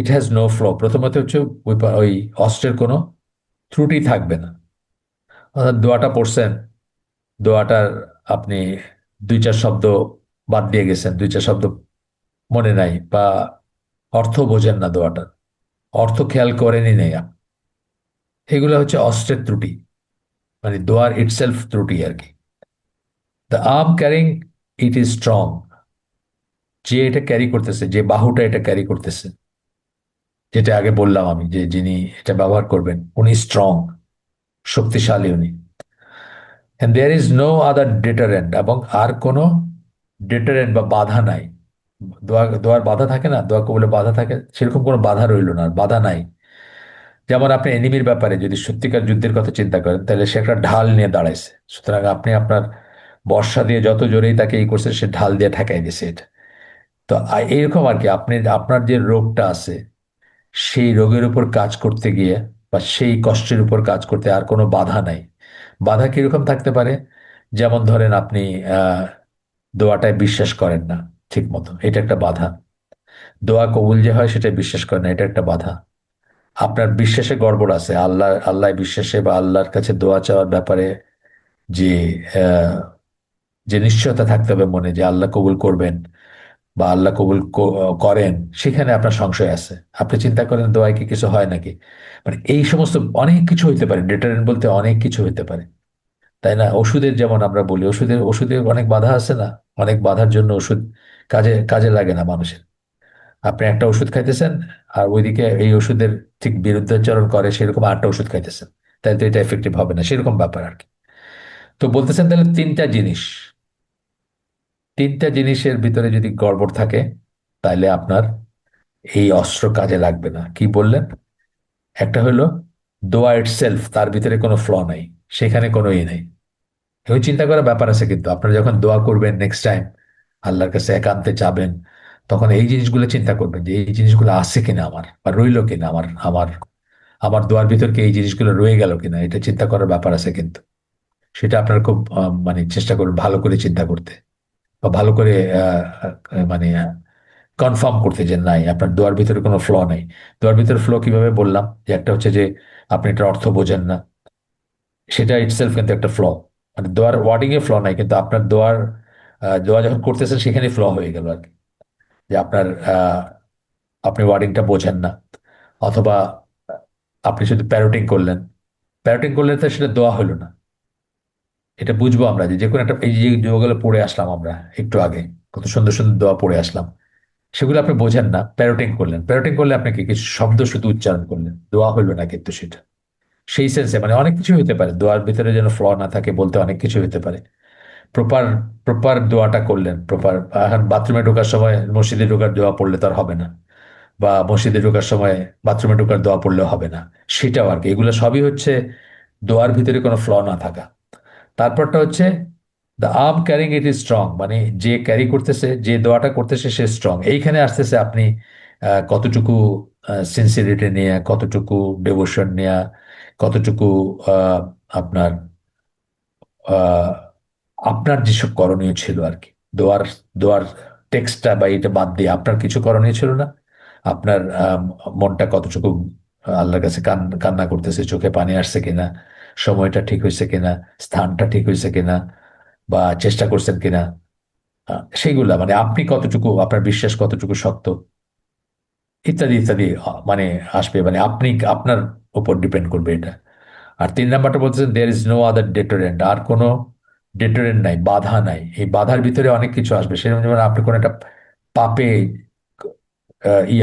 it has no flaw। প্রথমত হচ্ছে ওই অস্ত্রের কোনো ত্রুটি থাকবে না। অর্থাৎ দোয়াটা পড়ছেন, দোয়াটার আপনি দুই চার শব্দ বাদ দিয়ে গেছেন, দুই চার শব্দ মনে নাই, বা অর্থ বোঝেন না দোয়াটার, অর্থ খেয়াল করেনই নেই, এগুলো হচ্ছে অস্ত্রের ত্রুটি, মানে দোয়ার ইটসেলফ ত্রুটি আর কি। The arm carrying it is strong. যে এটা ক্যারি করতেছে, যে বাহুটা এটা ক্যারি করতেছে, যেটা আগে বললাম আমি, যে যিনি এটা ব্যবহার করবেন উনি স্ট্রং, শক্তিশালী উনি। And there is no other deterrent, এবং আর কোনো ডেটারেন্ট বা বাধা নাই। দোয়ার বাধা থাকে না, দোয়া কবুলে বাধা থাকে, সেরকম কোনো বাধা রইল না, আর বাধা নাই। যেমন আপনি এনিমির ব্যাপারে যদি সত্যিকার যুদ্ধের কথা চিন্তা করেন, তাহলে সে একটা ঢাল নিয়ে দাঁড়াইছে, সুতরাং আপনি আপনার বর্ষা দিয়ে যত জোরেই তাকে এই করছেন, সে ঢাল দিয়ে ঠেকাই দিছে এটা। তো এইরকম আর কি, আপনি আপনার যে রোগটা আছে সেই রোগের উপর কাজ করতে গিয়ে, বা সেই কষ্টের উপর কাজ করতে আর কোনো বাধা নাই। বাধা কিরকম থাকতে পারে? যেমন ধরেন আপনি আহ দোয়াটায় বিশ্বাস করেন না ঠিক মতো, এটা একটা বাধা। দোয়া কবুল যে হয় সেটা বিশ্বাস করে না, এটা একটা বাধা। আপনার বিশ্বাসে গড়বড় আছে, আল্লাহ বিশ্বাসে বা আল্লাহর কাছে দোয়া চাওয়ার ব্যাপারে যে আহ, যে নিশ্চয়তা থাকতে হবে মনে যে আল্লাহ কবুল করবেন বা আল্লাহ কবুল করেন, সেখানে আপনার সংশয় আছে। আপনি চিন্তা করেন দোয়ায় কি কিছু হয় নাকি? মানে এই সমস্ত অনেক কিছু হইতে পারে, ডেটারেন্ট বলতে অনেক কিছু হইতে পারে, তাই না? ওষুধের যেমন আমরা বলি, ওষুধের অনেক বাধা আছে না? অনেক বাধার জন্য ওষুধ কাজে কাজে লাগে না মানুষের। আপনি একটা ওষুধ খাইতেছেন, আর ওইদিকে এই ওষুধের ঠিক বিরুদ্ধাচরণ করে সেরকম আরেকটা ওষুধ খাইতেছেন, তাই তো এটা এফেক্টিভ হবে না, সেরকম ব্যাপার আর কি। তো বলতেছেন তাহলে তিনটা জিনিস, তিনটা জিনিসের ভিতরে যদি গড়বড় থাকে, তাহলে আপনার এই অস্ত্র কাজে লাগবে না। কি বললেন? একটা হলো দোয়া ইটসেলফ, তার ভিতরে কোনো ফ্ল নাই, সেখানে কোনো ই নেই। এবং চিন্তা করার ব্যাপার আছে, কিন্তু আপনারা যখন দোয়া করবেন নেক্সট টাইম, আল্লাহর কাছে একান্তে চাবেন, তখন এই জিনিসগুলো চিন্তা করবেন যে এই জিনিসগুলো আছে কিনা আমার, বা রইলো কিনা আমার আমার আমার দোয়ার ভিতর কি এই জিনিসগুলো রয়ে গেল কিনা, এটা চিন্তা করার ব্যাপার আছে কিন্তু। সেটা আপনার খুব মানে চেষ্টা করুন ভালো করে চিন্তা করতে, বা ভালো করে মানে কনফার্ম করতে যে নাই, আপনার দোয়ার ভিতরে কোনো ফ্ল নেই। দোয়ার ভিতরে ফ্লো কিভাবে বললাম, যে একটা হচ্ছে যে আপনি এটার অর্থ বোঝেন না, সেটা ইটসেলফ কিন্তু একটা ফ্ল। মানে দোয়ার ওয়ার্ডিং এ ফ্ল নাই, কিন্তু আপনার দোয়া যখন করতেছেন সেখানে ফ্ল হয়ে গেল আর কি। যে আপনি ওয়ার্ডিংটা বোঝেন না, অথবা আপনি শুধু প্যারোটিং করলেন। প্যারোটিং করলে তো সেটা দোয়া হলো না। এটা বুঝবো আমরা যে যে কোনো একটা, এই যে দোয়াগুলো পড়ে আসলাম আমরা একটু আগে, কত সুন্দর সুন্দর দোয়া পড়ে আসলাম, সেগুলো আপনি বোঝেন না, প্যারোটিং করলেন। প্যারোটিং করলে আপনি কি কিছু শব্দ শুধু উচ্চারণ করলেন, দোয়া হইলো না কিন্তু সেটা। সেই সেন্সে মানে অনেক কিছু হতে পারে, দোয়ার ভিতরে যেন ফ্ল না থাকে বলতে অনেক কিছু হতে পারে। প্রপার প্রপার দোয়াটা করলেন, প্রপার। এখন বাথরুমে ঢোকার সময় মসজিদে ঢোকার দোয়া পড়লে তো আর হবে না, বা মসজিদে ঢোকার সময় বাথরুমে ঢোকার দোয়া পড়লেও হবে না। সেটাও আর কি, এগুলো সবই হচ্ছে দোয়ার ভিতরে কোনো ফ্ল না থাকা। তারপরটা হচ্ছে the arm carrying it is strong, মানে যে ক্যারি করতেছে, যে দোয়াটা করতেছে সে স্ট্রং। এইখানে আসতেছে আপনি কতটুকু সিনসিয়ারিটি নিয়ে, কতটুকু ডেভোশন নেয়া, কতটুকু আহ, আপনার আহ, আপনার যেসব করণীয় ছিল আর কি, দোয়ার দোয়ার টেক্সটটা বা এটা বাদ দিয়ে আপনার কিছু করণীয় ছিল না? আপনার মনটা কতটুকু আল্লাহর কাছে কান্না করতেছে, চোখে পানি আসছে কিনা, সময়টা ঠিক হয়েছে কিনা, স্থানটা ঠিক হয়েছে কিনা, বা চেষ্টা করছেন কিনা, সেইগুলা মানে আপনি কতটুকু, আপনার বিশ্বাস কতটুকু শক্ত, ইত্যাদি ইত্যাদি মানে আসবে, মানে আপনি আপনার উপর ডিপেন্ড করবে এটা। আর তিন নাম্বারটা বলতেছেন দেয়ার ইজ নো আদার ডেটোরেন্ট, আর কোনো ডেটোরেন্ট নাই, বাধা নাই। এই বাধার ভিতরে অনেক কিছু আসবে, সেরকম যেমন আপনি কোনো একটা পাপে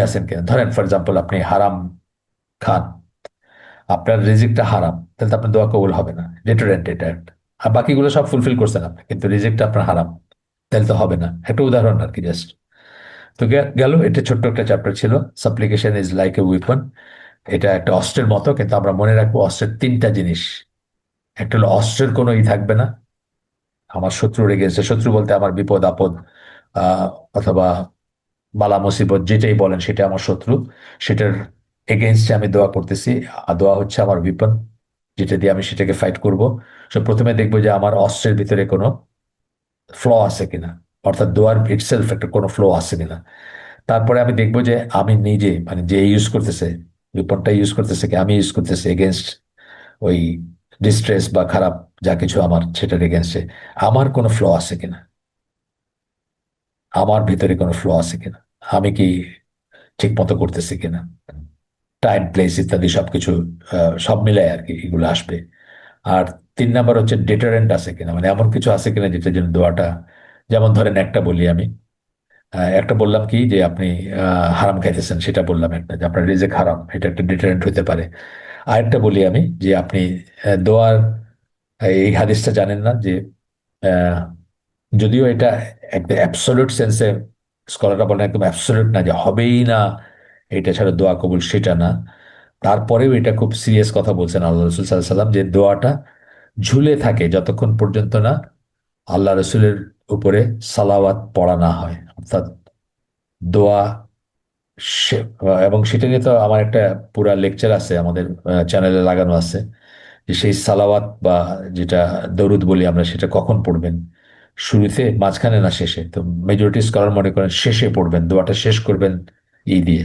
আছেন কিনা, ধরেন ফর এক্সাম্পল আপনি হারাম খান, আপনার রিজিকটা হারাম, তাহলে তো আপনার দোয়া কবুল হবে না, ডেটোরেন্ট এটা একটা। আর বাকিগুলো সব ফুলফিল করছেন আপনি, কিন্তু রিজিকটা আপনার হারাম, তাহলে তো হবে না। একটা উদাহরণ আর কি, জাস্ট। তো গেল, এটা ছোট্ট একটা চ্যাপ্টার ছিল, সাপ্লিকেশন ইজ লাইক এ উইপন। এটা একটা অস্ত্রের মতো, কিন্তু আমরা মনে রাখবো অস্ত্রের তিনটা জিনিস। একটা হলো অস্ত্রের কোনো থাকবে না আমার শত্রুর এগেনস্টে, শত্রু বলতে আমার বিপদ আপদ আহ, অথবা বালা মুসিবত যেটাই বলেন, সেটা আমার শত্রু, সেটার এগেনস্টে আমি দোয়া করতেছি। আর দোয়া হচ্ছে আমার বিপদ, যেটা দিয়ে আমি সেটাকে ফাইট করব। তো প্রথমে দেখবো যে আমার অস্ত্রের ভিতরে কোনো ফ্ল আছে কিনা, অর্থাৎ দোয়ার ইটসেলফ একটা কোনো ফ্লো আছে কিনা। তারপরে আমি দেখবো যে আমি নিজে, মানে যে ইউজ করতেছে, বিপদটা ইউজ করতেছে কি আমি ইউজ করতেছি এগেনস্ট ওই ডিস্ট্রেস বা খারাপ যা কিছু আমার, সেটার এগেনস্টে আমার কোনো ফ্ল আছে কিনা, আমার ভিতরে কোনো ফ্ল আছে কিনা, আমি কি ঠিক মতো করতেছি কিনা, টাইম প্লেস ইত্যাদি সবকিছু সব মিলাই আর কি এগুলো আসবে। আর তিন নাম্বার হচ্ছে ডেটারেন্ট আছে কিনা, মানে এমন কিছু আছে কিনা যেটার জন্য দোয়াটা, যেমন ধরেন একটা বলি আমি, একটা বললাম কি যে আপনি হারাম খাইতেছেন, সেটা বললাম একটা, যে আপনার রিজেক হারাম, এটা একটা ডিটারেন্ট হতে পারে। আরেকটা বলি আমি, যে আপনি দোয়ার এই হাদিসটা জানেন না, যে আহ, যদিও এটা একদম অ্যাবসলিউট সেন্সে স্কলাররা বলেন একদম অ্যাবসলিউট না, যে হবেই না এটা ছাড়া দোয়া কবুল, সেটা না। তারপরেও এটা খুব সিরিয়াস কথা বলছেন আল্লাহ রসুল সাল্লাহ সাল্লাম, যে দোয়াটা ঝুলে থাকে যতক্ষণ পর্যন্ত না আল্লাহ রসুলের উপরে সালাওয়াত পড়া না হয়, অর্থাৎ দোয়া এবং সেটা নিয়ে তো আমার একটা পুরা লেকচার আছে আমাদের চ্যানেলে লাগানো আছে, যে সেই সালাওয়াত বা যেটা দরুদ বলি আমরা, সেটা কখন পড়বেন, শুরুতে, মাঝখানে, না শেষে। তো মেজরিটি স্কলার মনে করেন শেষে পড়বেন, দোয়াটা শেষ করবেন ই দিয়ে,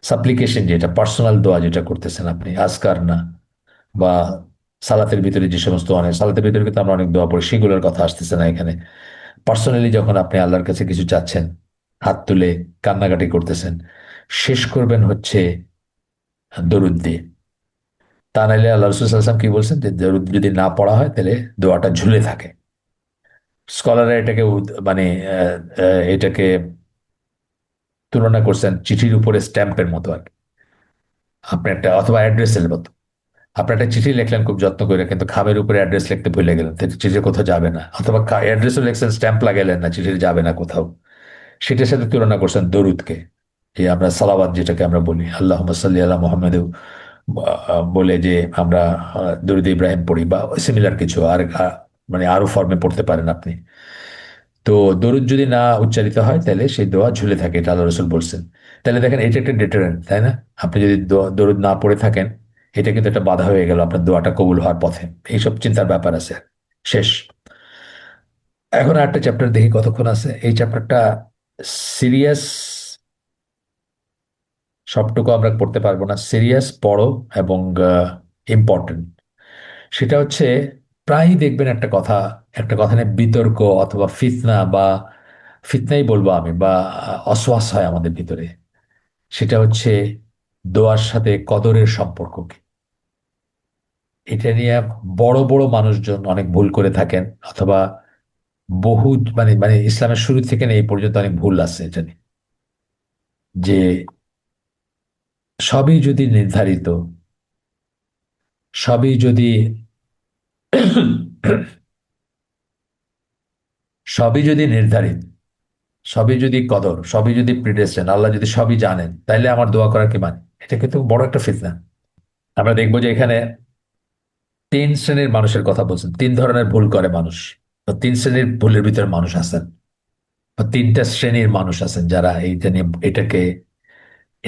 সাপ্লিকেশন যেটা পার্সোনাল দোয়া যেটা করতেছেন আপনি, আজকার না, বা সালাতের ভিতরে যে সমস্ত, অনেক সালাতের ভিতরে কিন্তু আমরা অনেক দোয়া পড়ি, সেগুলোর কথা আসতেছে না এখানে। পার্সোনালি যখন আপনি আল্লাহর কাছে কিছু চাচ্ছেন, হাত তুলে কান্নাকাটি করতেছেন, শেষ করবেন হচ্ছে দরুদ দিয়ে। তা নাইলে আল্লাহ রসুল সাল্লাল্লাহু আলাইহি ওয়াসাল্লাম কি বলছেন, যে দরুদ যদি না পড়া হয় তাহলে দোয়াটা ঝুলে থাকে। স্কলাররা এটাকে মানে এটাকে তুলনা করছেন চিঠির উপরে স্ট্যাম্পের মতো আর কি। আপনি একটা, অথবা অ্যাড্রেসের মতো, আপনি একটা চিঠি লিখলেন খুব যত্ন করে, কিন্তু খামের উপরে অ্যাড্রেস লিখতে ভুলে গেলেন, তো চিঠি কোথাও যাবে না। অথবা অ্যাড্রেসও লিখছেন, স্ট্যাম্প লাগাইলেন না, চিঠি যাবে না কোথাও। সেটার সাথে তুলনা করছেন দরুদকে, যে আমরা সালাওয়াত যেটাকে আমরা বলি, আল্লাহুম্মা সাল্লি আলা মুহাম্মাদ বলে যে আমরা দরুদ ইব্রাহিম পড়ি, বা সিমিলার কিছু আর মানে আরো ফর্মে পড়তে পারেন আপনি। তো দরুদ যদি না উচ্চারিত হয় তাহলে সেই দোয়া ঝুলে থাকে, এটা আল্লাহ রসুল বলছেন। তাহলে দেখেন এটা একটা ডেটারেন্ট, তাই না? আপনি যদি দরুদ না পড়ে থাকেন, এটা কিন্তু একটা বাধা হয়ে গেল আপনার দোয়াটা কবুল হওয়ার পথে। এইসব চিন্তার ব্যাপার আছে। শেষ। এখন একটা চ্যাপ্টার দেখি কতক্ষণ আছে। এই চ্যাপ্টারটা সিরিয়াস, সবটুকু আমরা পড়তে পারবো না, সিরিয়াস পড়ো এবং ইম্পর্টেন্ট। সেটা হচ্ছে, প্রায়ই দেখবেন একটা কথা নিয়ে বিতর্ক অথবা ফিতনা, বা ফিতনাই বলবো আমি, বা অসওয়াস হয় আমাদের ভিতরে। সেটা হচ্ছে দোয়ার সাথে কদরের সম্পর্ক কি। এটা নিয়ে বড় বড় মানুষজন অনেক ভুল করে থাকেন, অথবা বহু, মানে ইসলামের শুরু থেকে নিয়ে এই পর্যন্ত অনেক ভুল আছে এটা নিয়ে। যে সবই যদি নির্ধারিত, সবই যদি সবই যদি নির্ধারিত, সবই যদি কদর, সবই যদি প্রিডেস্টিনেড, আল্লাহ যদি সবই জানেন, তাইলে আমার দোয়া করার কি মানে? এটা কিন্তু বড় একটা ফিতনা। আমরা দেখবো যে এখানে তিন শ্রেণীর মানুষের কথা বলছেন, তিন ধরনের ভুল করে মানুষ, বা তিন শ্রেণীর ভুলের ভিতরে মানুষ আছেন, বা তিনটা শ্রেণীর মানুষ আছেন যারা এইটা নিয়ে,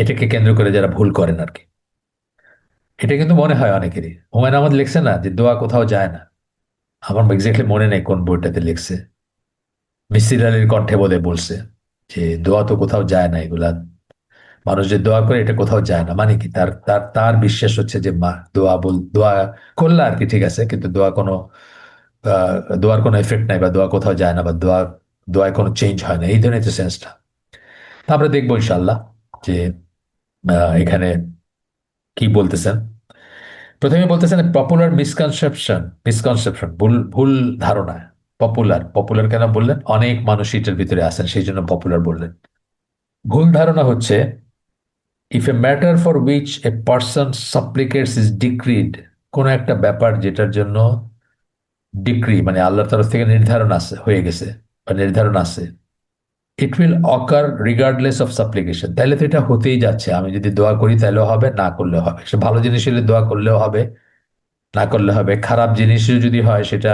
এটাকে কেন্দ্র করে যারা ভুল করেন আর কি। এটা কিন্তু মনে হয় অনেকেরই। হুমায়ুন আহমদ লিখছে না যে দোয়া কোথাও যায় না, আমার এক্স্যাক্টলি মনে নেই কোন বইটাতে লিখছে, মিসির আলীর কণ্ঠে বোধহয় বলছে যে দোয়া তো কোথাও যায় না, এগুলা মানুষ যে দোয়া করে এটা কোথাও যায় না, মানে কি তার তার তার বিশ্বাস হচ্ছে যে দোয়া করলে আর কি ঠিক আছে, কিন্তু আহ, দোয়ার কোনো এফেক্ট নাই, বা দোয়া কোথাও যায় না, বা দোয়ায় কোনো চেঞ্জ হয় না, এই ধরনের যে সেন্সটা। তা আমরা দেখবো ইনশাল্লাহ যে এখানে কি বলতেছেন। প্রথমে বলতেছেন পপুলার মিসকনসেপশন, ভুল ভুল ধারণা। পপুলার পপুলার কেন বললেন? অনেক মানুষ এটার ভিতরে আছেন, সেই জন্য পপুলার বললেন। ভুল ধারণা হচ্ছে, if a matter for which a person supplicates is decreed, কোন একটা ব্যাপার যেটার জন্য ডিক্রি মানে আল্লাহর তরফ থেকে নির্ধারণ আছে, হয়ে গেছে, বা নির্ধারণ আছে, it will ochre regardless of সাপ্লিকেশন, তাহলে তো এটা হতেই যাচ্ছে। আমি যদি দোয়া করি তাহলেও হবে, না করলেও হবে। সে ভালো জিনিস হলে দোয়া করলেও হবে, না করলে হবে। খারাপ জিনিসও যদি হয় সেটা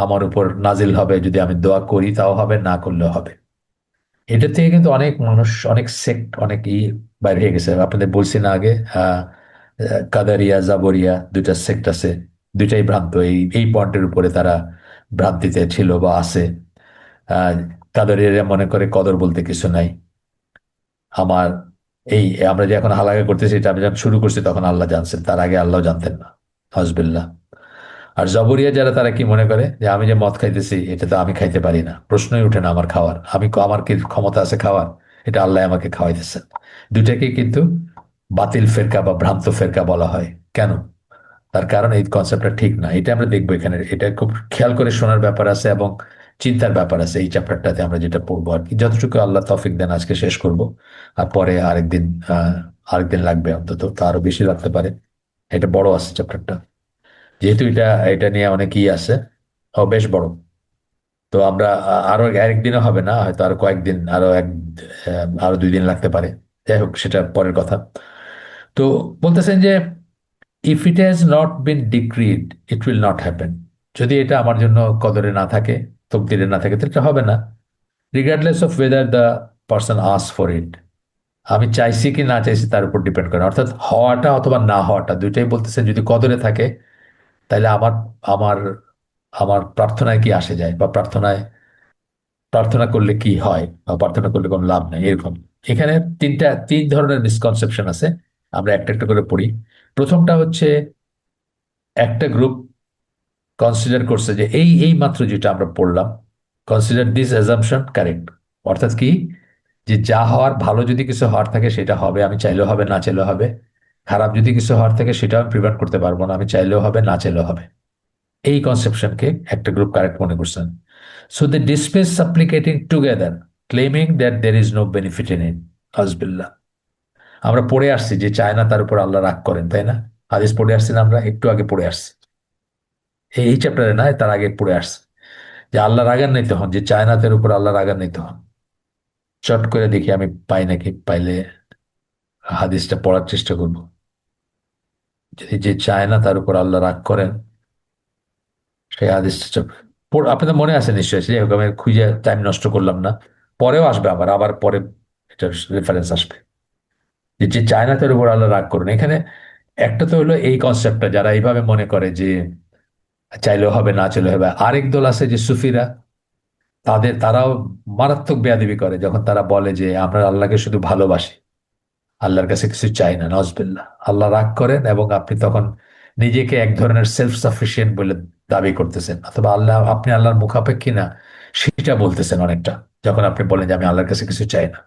আমার উপর নাজিল হবে, যদি আমি দোয়া করি তাও হবে, না করলেও হবে। এটা থেকে কিন্তু অনেক মানুষ, অনেক সেক্ট, অনেক বাইরে হয়ে গেছে। আপনাদের বলছি না আগে, কাদারিয়া জাবরিয়া দুইটা সেক্ট আছে, দুইটাই ভ্রান্ত। এই এই পয়েন্টের উপরে তারা ভ্রান্তিতে ছিল বা আছে। আহ কাদারিয়ারা মনে করে কদর বলতে কিছু নাই। আমার এই আমরা যে এখন হালাকা করতেছি, এটা আমি যখন শুরু করছি তখন আল্লাহ জানছেন, তার আগে আল্লাহ জানতেন না। হজবিল্লাহ। আর জবরিয়া যারা, তারা কি মনে করে যে আমি যে মদ খাইতেছি এটা তো আমি খাইতে পারি না, প্রশ্নই উঠে না আমার খাওয়ার, আমার কি ক্ষমতা আছে খাওয়ার? এটা আল্লাহ আমাকে খাওয়াইতেছেন। দুটাকে কিন্তু বাতিল ফেরকা বা ভ্রান্ত ফেরকা বলা হয়। কেন? তার কারণ এই কনসেপ্টটা ঠিক না। এটা আমরা দেখবো এখানে, এটা খুব খেয়াল করে শোনার ব্যাপার আছে এবং চিন্তার ব্যাপার আছে। এই চ্যাপ্টারটাতে আমরা যেটা পড়বো আর কি, যতটুকু আল্লাহ তৌফিক দেন আজকে শেষ করব। আর পরে আরেকদিন লাগবে, অন্তত তা আরো বেশি লাগতে পারে। এটা বড় আছে চ্যাপ্টারটা, যেহেতু এটা এটা নিয়ে অনেক আছে। ও বেশ বড়। তো আমরা আরো একদিনও হবে না, হয়তো আরো কয়েকদিন, আরো 2 দিন লাগতে পারে। যাই হোক, সেটা পরের কথা। তো বলতেছেন যে if it has not been ডিক্রিড it will not happen, যদি এটা আমার জন্য কদরে না থাকে, তকদিরে না থাকে, তাহলে এটা হবে না। Regardless of whether the person us for it, আমি চাইছি কি না চাইছি তার উপর ডিপেন্ড করে। অর্থাৎ হওয়াটা অথবা না হওয়াটা দুইটাই বলতেছেন, যদি কদরে থাকে তাহলে আমার আমার প্রার্থনায় কি আসে যায়, বা প্রার্থনা করলে কি হয়, বা প্রার্থনা করলে কোনো লাভ নেই, এরকম। এখানে তিন ধরনের মিসকনসেপশন আছে। আমরা একটা একটা করে পড়ি। প্রথমটা হচ্ছে, একটা গ্রুপ কনসিডার করছে যে এই এই মাত্র যেটা আমরা পড়লাম, কনসিডার দিস অ্যাজাম্পশন কারেক্ট। অর্থাৎ কি, যে যা হওয়ার, ভালো যদি কিছু হওয়ার থাকে সেটা হবে, আমি চাইলেও হবে না চাইলেও হবে। খারাপ যদি কিছু হওয়ার থাকে সেটা আমি প্রিভেন্ট করতে পারবো না, আমি চাইলেও হবে না চাইলেও হবে। এই কনসেপশনকে একটা গ্রুপ কারেক্ট মনে করছেন। So they dismiss supplicating together, claiming that there is no benefit in it. আজবিল্লাহ। আমরা পড়ে আসছি যে চায় না তার উপর আল্লাহ রাগ করেন, তাই না? হাদিস পড়ে আসছি না, আমরা একটু আগে পড়ে আসছি, এই চ্যাপ্টারে না, তার আগে পড়ে আসছি যে আল্লাহ রাগান্বিত হন, যে চায় না তার উপর আল্লাহ রাগান্বিত হন। চট করে দেখি আমি পাই নাকি, পাইলে হাদিসটা পড়ার চেষ্টা করব। যদি যে চায় না তার উপর আল্লাহ রাগ করেন, সেই হাদিসটা আপনাদের মনে আছে নিশ্চয়ই, যাই হোক আমি খুঁজে টাইম নষ্ট করলাম না। পরেও আসবে, আবার আবার পরে এটার রেফারেন্স আসবে, যে যে চায় না তার উপর আল্লাহ রাগ করুন। এখানে একটা তো হলো এই কনসেপ্টটা, যারা এইভাবে মনে করে যে চাইলেও হবে না চাইলেও হবে। আরেক দল আছে যে সুফিরা, তারাও মারাত্মক বেয়াদবি করে যখন তারা বলে যে আমরা আল্লাহকে শুধু ভালোবাসি, আল্লাহর কাছে কিছু চাই না। নজবিল্লাহ, আল্লাহ রাগ করেন এবং আপনি তখন নিজেকে এক ধরনের সেলফ সাফিসিয়েন্ট বলে দাবি করতেছেন, অথবা আপনি আল্লাহর মুখাপেক্ষী না সেটা বলতেছেন অনেকটা, যখন আপনি বলেন যে আমি আল্লাহর কাছে কিছু চাই না।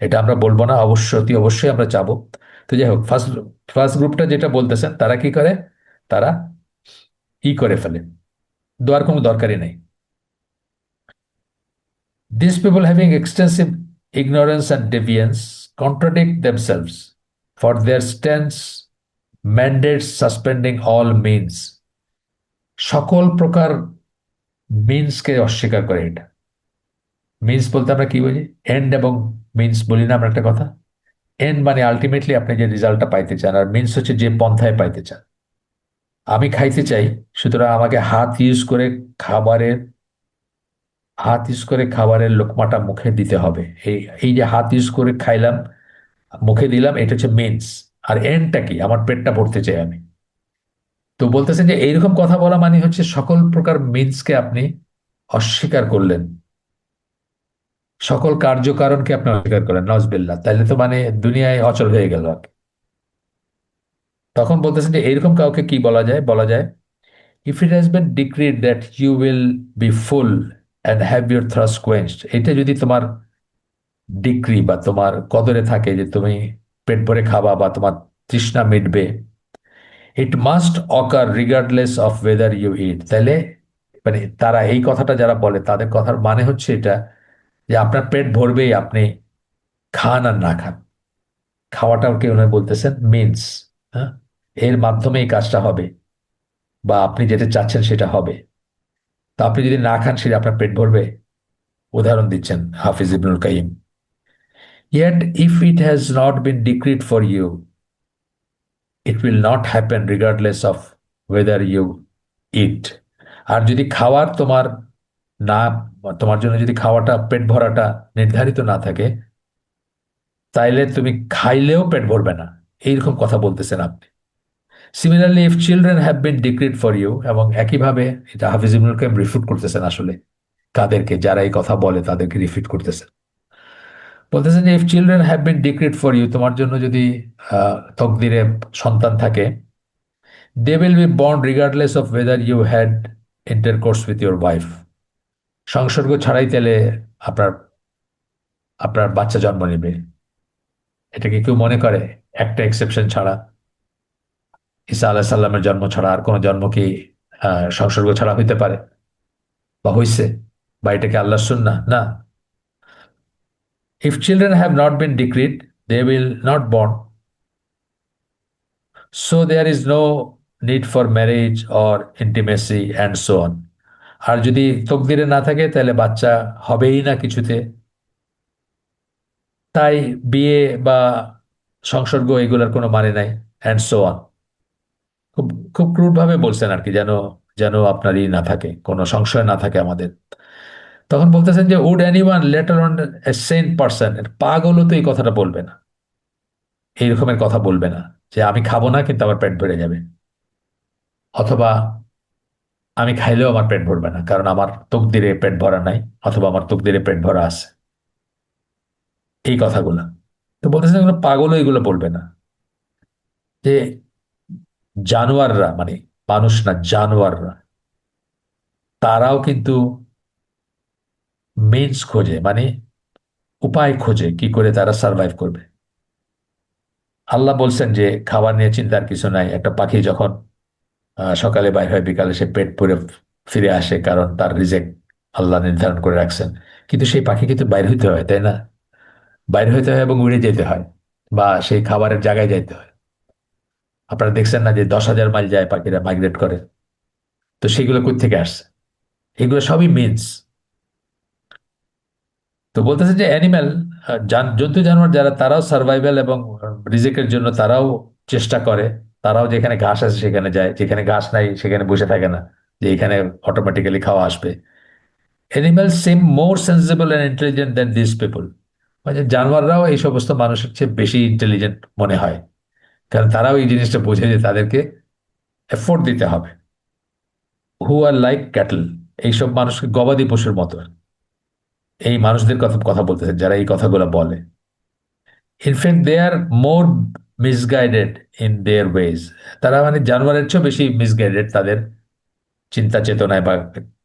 এটা আমরা বলবো না, অতি অবশ্যই আমরা চাবো। তো যাই হোক, ফার্স্ট ফার্স্ট গ্রুপটা যেটা বলতেছেন, তারা কি করে, তারা করে ফেলে, দোয়ার কোনো দরকারই নেই। These people, having extensive ignorance and deviance, contradict themselves, for their stance mandates suspending all means. সকল প্রকার মিন্সকে অস্বীকার করে এটা। মিন্স বলতে আমরা কি বুঝি? এন্ড এবং মিন্স বলি না আমরা একটা কথা? এন্ড মানে আলটিমেটলি আপনি যে রেজাল্টটা পাইতে চান, আর মিন্স হচ্ছে যে পন্থায় পাইতে চান। আমি খাইতে চাই, সুতরাং আমাকে হাত ইউজ করে খাবারের লোকমাটা মুখে দিতে হবে। এই এই যে হাত ইউজ করে খাইলাম, মুখে দিলাম, এটা হচ্ছে মেন্স। আর এন্ডটা কি? আমার পেটটা ভরতে চাই আমি। তো বলতেছেন যে এইরকম কথা বলা মানে হচ্ছে সকল প্রকার মিন্সকে আপনি অস্বীকার করলেন, সকল কার্যকারণকে আপনি অস্বীকার করলেন। নজবিল্লাহ, তাইলে তো মানে দুনিয়ায় অচল হয়ে গেল আর কি। তখন বলতেছেন যে এইরকম কাউকে কি বলা যায়? বলা যায়, if it has been decreed that you will be full and have your thirst quenched, এটা যদি তোমার ডিক্রি বা তোমার কদরে থাকে যে তুমি পেট ভরে খাবা বা তোমার তৃষ্ণা মিটবে, it must occur regardless of whether you eat. তাহলে মানে তারা এই কথাটা যারা বলে, তাদের কথার মানে হচ্ছে এটা, যে আপনার পেট ভরবেই, আপনি খান আর না খান। খাওয়াটাও কেউ নয়, বলতেছেন মিন্স। হ্যাঁ, এর মাধ্যমে এই কাজটা হবে, বা আপনি যেটা চাচ্ছেন সেটা হবে। তা আপনি যদি না খান, সেটা আপনার পেট ভরবে? উদাহরণ দিচ্ছেন হাফিজ ইবনুল Qayyim. Yet, if it has not been decreed for you, it will not happen regardless of whether you eat. আর যদি খাওয়ার তোমার না, তোমার জন্য যদি খাওয়াটা, পেট ভরাটা নির্ধারিত না থাকে, তাইলে তুমি খাইলেও পেট ভরবে না। এইরকম কথা বলতেছেন আপনি। Similarly, if children have been decreed for you, এবং একইভাবে এটা হাফিজ ইবনুল কাইম রিফিউট করতেছেন আসলে। কাদেরকে? যারা এই কথা বলে তাদেরকে রিফিউট করতেছেন। বলতেছেন যে if children have been decreed for you, তোমার জন্য যদি তকদিরে সন্তান থাকে, they will be born regardless of whether you had intercourse with your wife. সংসর্গ ছাড়াই তাহলে আপনার আপনার বাচ্চা জন্ম নেবে। এটা কি কেউ মনে করে? একটা এক্সেপশন ছাড়া, ঈসা আলাহ সাল্লামের জন্ম ছাড়া আর কোনো জন্ম কি সংসর্গ ছাড়া হইতে পারে বা হইছে? বা এটা কি আল্লাহর সুন্নাহ? না। If children have not been decreed, they will not born, so there is no need for marriage or intimacy and so on. আর যদি তকদিরে না থাকে, তাহলে বাচ্চা হবেই না কিছুতে। তাই বিয়ে বা সংসর্গ এগুলোর কোনো মানে নাই, অ্যান্ড সো অন। খুব খুব ক্রুড ভাবে বলছেন আর কি, যেন যেন আপনার ই না থাকে, কোনো সংশয় না থাকে আমাদের। তখন বলতেছেন যে would anyone later on a saint person, পাগলও তো এই কথাটা বলবে না, এই রকমের কথা বলবে না যে আমি খাবো না কিন্তু আমার পেট ভরে যাবে, অথবা আমি খাইলেও আমার পেট ভরবে না কারণ আমার তকদিরে পেট ভরা নাই, অথবা আমার তকদিরে পেট ভরা আছে। এই কথাগুলা। তো বলতেছেন এগুলো পাগলও এগুলো বলবে না। যে জানোয়াররা, মানে মানুষ না, জানোয়াররা, তারাও কিন্তু মিনস খোঁজে, মানে উপায় খোঁজে কি করে তারা সার্ভাইভ করবে। আল্লাহ বলছেন যে খাবার নিয়ে চিন্তার কিছু নাই, একটা পাখি যখন সকালে বাইর হয় বিকালে সে পেট পুরে ফিরে আসে, কারণ তার রিজেক আল্লাহ নির্ধারণ করে রাখছেন। কিন্তু সেই পাখি কিন্তু বাইর হইতে হয়, তাই না? বাইর হইতে হয় এবং উড়ে যেতে হয়, বা সেই খাবারের জায়গায় যাইতে হয়। আপনারা দেখছেন না যে 10,000 মাইল যায় পাখিরা, মাইগ্রেট করে? তো সেগুলো কোত্থেকে আসছে? এগুলো সবই মিনস। তো বলতেছে যে অ্যানিম্যাল, জন্তু জানোয়ার যারা, তারাও সার্ভাইভাল এবং রিজিকের জন্য তারাও চেষ্টা করে। তারাও যেখানে ঘাস আছে সেখানে যায়, যেখানে ঘাস নাই সেখানে বসে থাকে না যে এখানে অটোমেটিক্যালি খাওয়া আসবে। Animal SIM more sensible and intelligent then this people. মানে জানোয়াররাও এই সমস্ত মানুষের চেয়ে বেশি ইন্টেলিজেন্ট মনে হয়, কারণ তারাও এই জিনিসটা বোঝে যে তাদেরকে এফোর্ট দিতে হবে। হু আর লাইক ক্যাটল, এইসব মানুষকে গবাদি পশুর মতো। এই মানুষদের কথা কথা বলতেছে যারা এই কথাগুলো বলে। In fact they are more misguided in their ways. তারা মানে জানোয়ারের চেয়েও বেশি মিসগাইডেড তাদের চিন্তা চেতনায় বা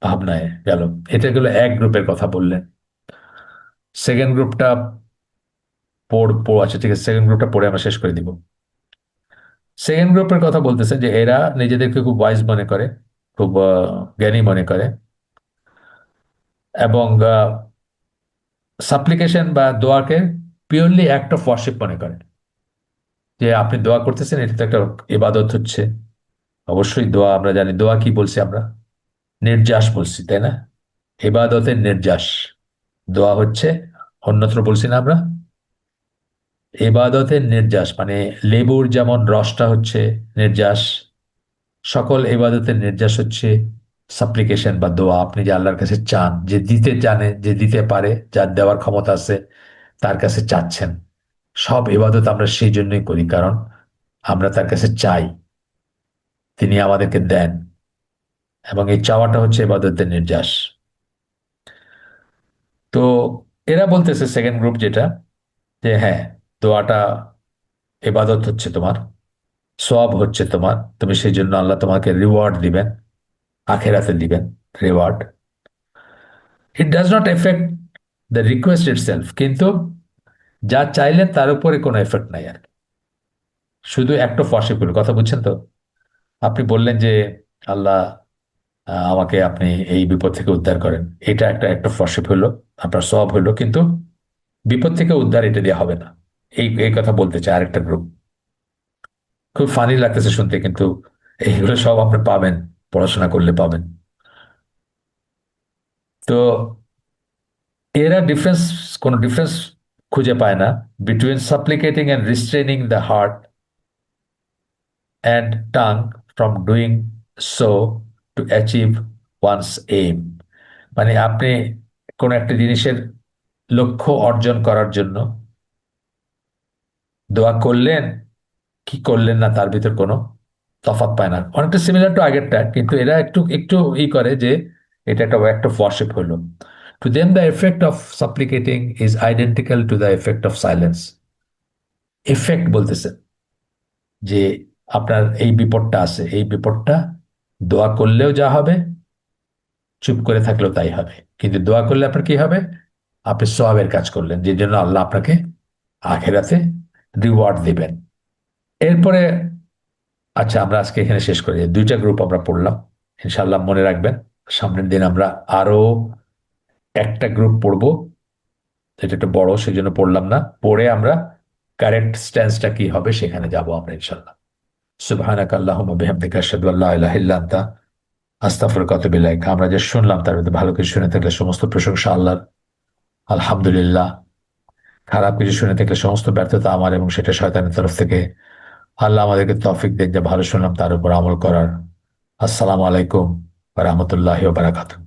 ভাবনায় গেল। এটা গেল এক গ্রুপের কথা বললেন। সেকেন্ড গ্রুপটা আচ্ছা ঠিক আছে, সেকেন্ড গ্রুপটা পড়ে আমরা শেষ করে দিব। সেকেন্ড গ্রুপের কথা বলতেছে যে এরা নিজেদেরকে খুব ওয়াইজ মনে করে, খুব জ্ঞানী মনে করে, এবং সাপ্লিকেশন বা দোয়াকে পিওরলি অ্যাক্ট অফ ওয়ার্শিপ মনে করে। যে আপনি দোয়া করতেছেন, এটা তো একটা ইবাদত হচ্ছে। অবশ্যই দোয়া, আমরা জানি দোয়া কি বলছি আমরা, নির্যাস বলছি, তাই না? ইবাদতের নির্যাস দোয়া হচ্ছে। অন্যত্র বলছি না আমরা, ইবাদতের নির্যাস মানে লেবুর যেমন রসটা হচ্ছে নির্যাস, সকল ইবাদতের নির্যাস হচ্ছে সাপ্লিকেশন বা দোয়া। আপনি যে আল্লাহর কাছে চান, যে দিতে জানে, যে দিতে পারে, যার দেওয়ার ক্ষমতা আছে, তার কাছে চাচ্ছেন। সব ইবাদত আমরা সেই জন্যই করি, কারণ আমরা তার কাছে চাই, তিনি আমাদেরকে দেন। এবং এই চাওয়াটা হচ্ছে ইবাদতের নির্যাস। তো এরা বলতেছে সেকেন্ড গ্রুপ যেটা, যে হ্যাঁ, দোয়াটা ইবাদত হচ্ছে তোমার, সওয়াব হচ্ছে তোমার, তুমি সেই জন্য আল্লাহ তোমাকে রিওয়ার্ড দিবেন, আখেরাতে দিবেন reward. It does not effect the request itself, কিন্তু যা চাইলেন তার উপরে কোনো এফেক্ট নাই আর কি। শুধু একটা ওয়ার্শিপ কথা বুঝছেন তো? আপনি বললেন যে আল্লাহ, আমাকে আপনি এই বিপদ থেকে উদ্ধার করেন, এটা একটা একটা ওয়ার্শিপ হলো, আপনার সওয়াব হলো, কিন্তু বিপদ থেকে উদ্ধার এটা দিয়ে হবে না। এই এই কথা বলতে চায় আরেকটা গ্রুপ। খুব ফানি লাগতেছে শুনতে, কিন্তু এইগুলো সব আপনি পাবেন, পড়াশোনা করলে পাবেন। তো এরা কোনো ডিফারেন্স খুঁজে পায় না between supplicating and restraining the heart and tongue from doing so to achieve one's aim. মানে আপনি কোনো একটা জিনিসের লক্ষ্য অর্জন করার জন্য দোয়া করলেন কি করলেন না, তার ভিতর কোনো তফাৎ পায় না, অনেকটা সিমিলার টু আগেরটা, কিন্তু এরা একটু একটু ই করে যে এটা একটা অ্যাক্ট অফ ওয়ার্শিপ হলো। To them the effect of supplicating is identical to the effect of silence. Effect বলতেছে যে আপনার এই বিপদটা আছে, এই বিপদটা দোয়া করলেও যা হবে, চুপ করে থাকলেও তাই হবে। কিন্তু দোয়া করলে আপনার কি হবে? আপনি সওয়াবের কাজ করলেন, যে জন্য আল্লাহ আপনাকে আখেরাতে রিওয়ার্ড দিবেন। এরপরে, আচ্ছা আমরা আজকে এখানে শেষ করি, দুইটা গ্রুপ আমরা পড়লাম। ইনশাল্লাহ মনে রাখবেন, সামনের দিন আমরা আরো একটা গ্রুপ পড়বো, যেটা একটু বড়, সেই জন্য পড়লাম না। পড়ে আমরা কারেক্ট স্ট্যান্সটা কি হবে সেখানে যাব আমরা ইনশাল্লাহ। সুবহানাক আল্লাহুম্মা বিহামদিকা আশহাদু আল্লা ইলাহা ইল্লা আনতা আস্তাগফিরুকা ওয়া আতুবু ইলাইক। আমরা যে শুনলাম তার মধ্যে ভালো কিছু শুনে থাকলে সমস্ত প্রশংসা আল্লাহর, আলহামদুলিল্লাহ। খারাপ কিছু শুনে থাকলে সমস্ত ব্যর্থতা আমার, এবং সেটা শয়তানের তরফ থেকে। আল্লাহ আমাদেরকে তৌফিক দেন যে ভালো শুনলাম তার উপর আমল করার। আসসালামু আলাইকুম ওয়া রাহমাতুল্লাহি ওয়া বারাকাতুহু।